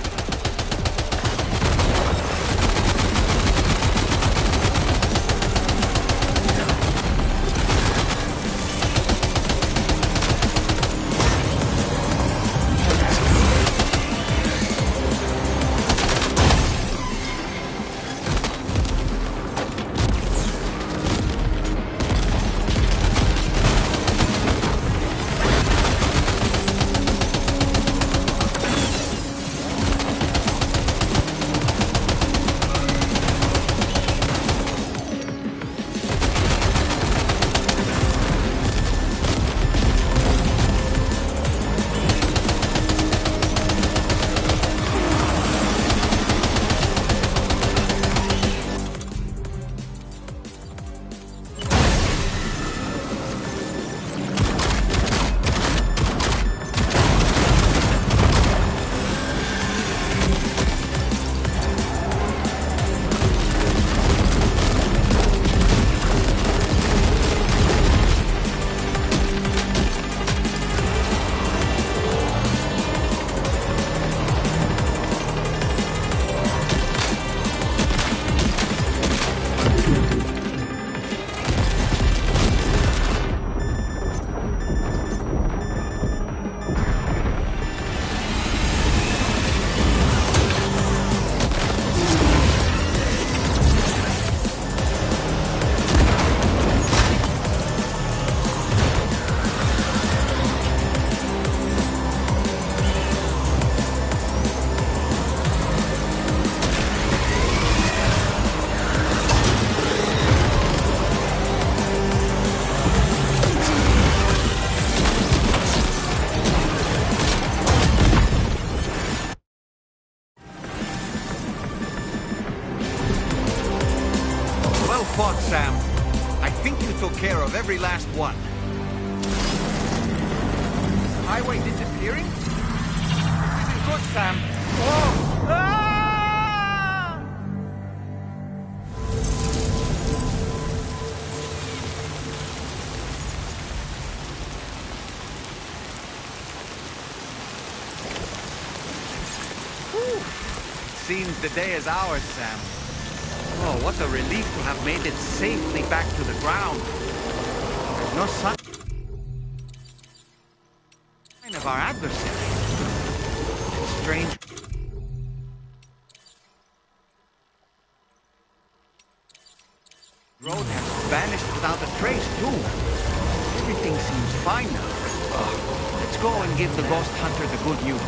took care of every last one. The highway disappearing? This isn't good, Sam. Whoa! Ah! Seems the day is ours, Sam. Oh, what a relief to have made it safely back to the ground. There's no sign of our adversary. It's strange. The road has vanished without a trace, too. Everything seems fine now. Let's go and give the ghost hunter the good news.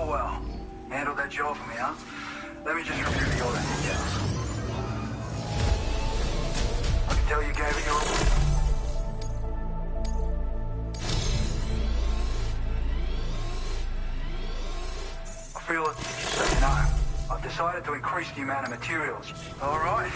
Well. Handled that job for me, huh? Let me just review the order details. I can tell you gave it your... I feel it, so you know. I've decided to increase the amount of materials. All right.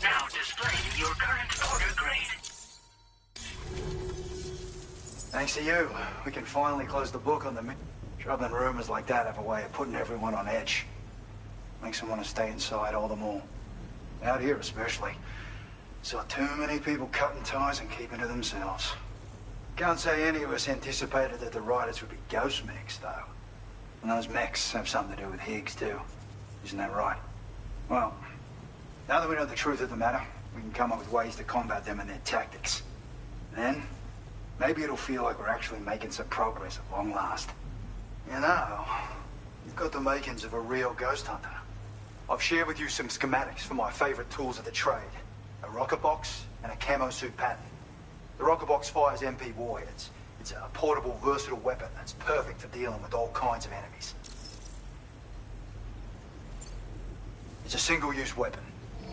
Now displaying your current order grade. Thanks to you, we can finally close the book on the... Troubling rumors like that have a way of putting everyone on edge. Makes them want to stay inside all the more. Out here especially. Saw too many people cutting ties and keeping to themselves. Can't say any of us anticipated that the riders would be ghost mechs, though. And those mechs have something to do with Higgs, too. Isn't that right? Well, now that we know the truth of the matter, we can come up with ways to combat them and their tactics. Then, maybe it'll feel like we're actually making some progress at long last. You know, you've got the makings of a real ghost hunter. I've shared with you some schematics for my favorite tools of the trade. A rocket box and a camo suit pattern. The rocket box fires MP warheads. It's a portable, versatile weapon that's perfect for dealing with all kinds of enemies. It's a single-use weapon.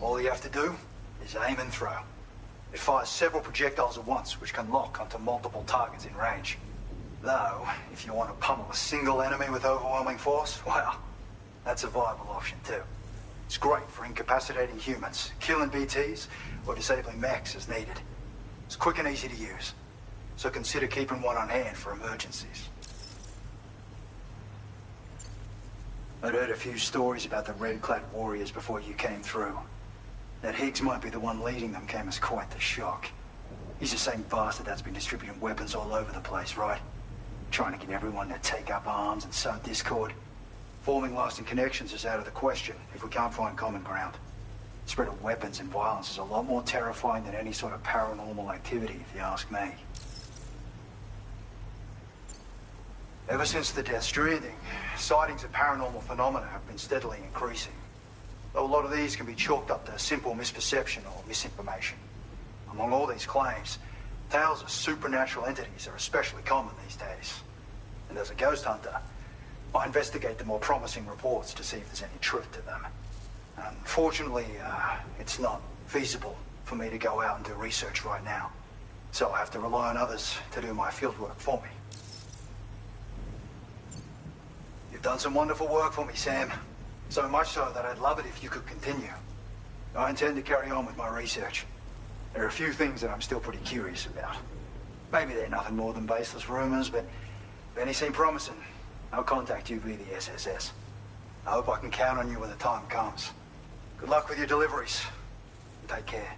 All you have to do is aim and throw. It fires several projectiles at once, which can lock onto multiple targets in range. Though, if you want to pummel a single enemy with overwhelming force, well, that's a viable option too. It's great for incapacitating humans, killing BTs, or disabling mechs as needed. It's quick and easy to use, so consider keeping one on hand for emergencies. I'd heard a few stories about the red-clad warriors before you came through. That Higgs might be the one leading them came as quite the shock. He's the same bastard that's been distributing weapons all over the place, right? Trying to get everyone to take up arms and sow discord. Forming lasting connections is out of the question if we can't find common ground. The spread of weapons and violence is a lot more terrifying than any sort of paranormal activity, if you ask me. Ever since the death stranding, sightings of paranormal phenomena have been steadily increasing. Though a lot of these can be chalked up to simple misperception or misinformation. Among all these claims, tales of supernatural entities are especially common these days. And as a ghost hunter, I investigate the more promising reports to see if there's any truth to them. Unfortunately, it's not feasible for me to go out and do research right now. So I have to rely on others to do my fieldwork for me. You've done some wonderful work for me, Sam. So much so that I'd love it if you could continue. I intend to carry on with my research. There are a few things that I'm still pretty curious about. Maybe they're nothing more than baseless rumors, but if any seem promising, I'll contact you via the SSS. I hope I can count on you when the time comes. Good luck with your deliveries. Take care.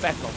Back up.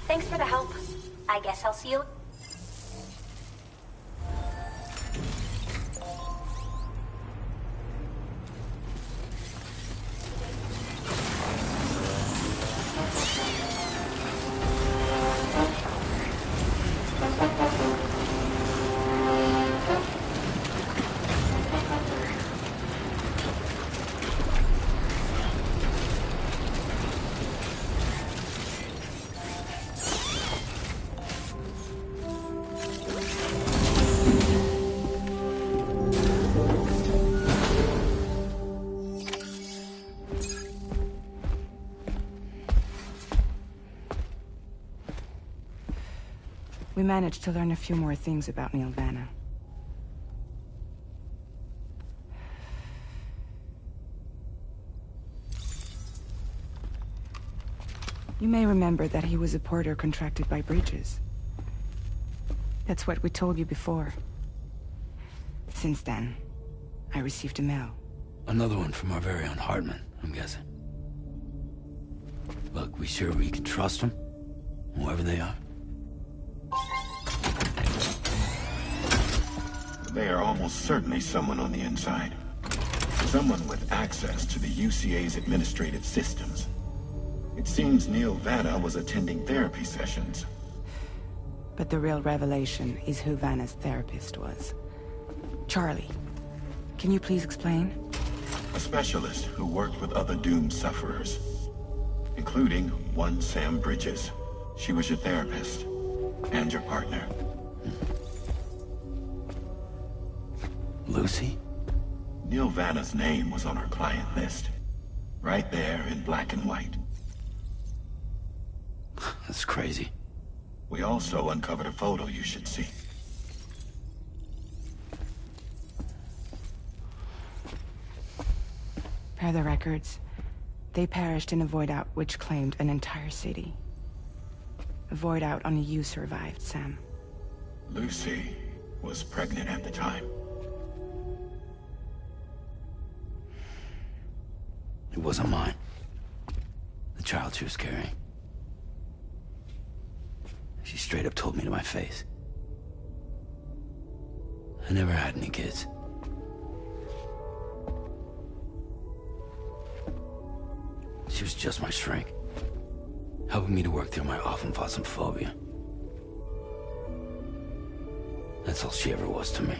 Thanks for the help. I guess I'll see you. We managed to learn a few more things about Neil Vanna. You may remember that he was a porter contracted by Bridges. That's what we told you before. Since then, I received a mail. Another one from our very own Hartman, I'm guessing. Look, we sure we can trust them? Whoever they are? They are almost certainly someone on the inside. Someone with access to the UCA's administrative systems. It seems Neil Vanna was attending therapy sessions. But the real revelation is who Vanna's therapist was. Charlie, can you please explain? A specialist who worked with other doomed sufferers, including one Sam Bridges. She was your therapist and your partner. Lucy? Neil Vanna's name was on our client list. Right there in black and white. That's crazy. We also uncovered a photo you should see. Per the records, they perished in a void out which claimed an entire city. A void out only you survived, Sam. Lucy was pregnant at the time. It wasn't mine. The child she was carrying. She straight up told me to my face. I never had any kids. She was just my shrink, helping me to work through my often phobia. That's all she ever was to me.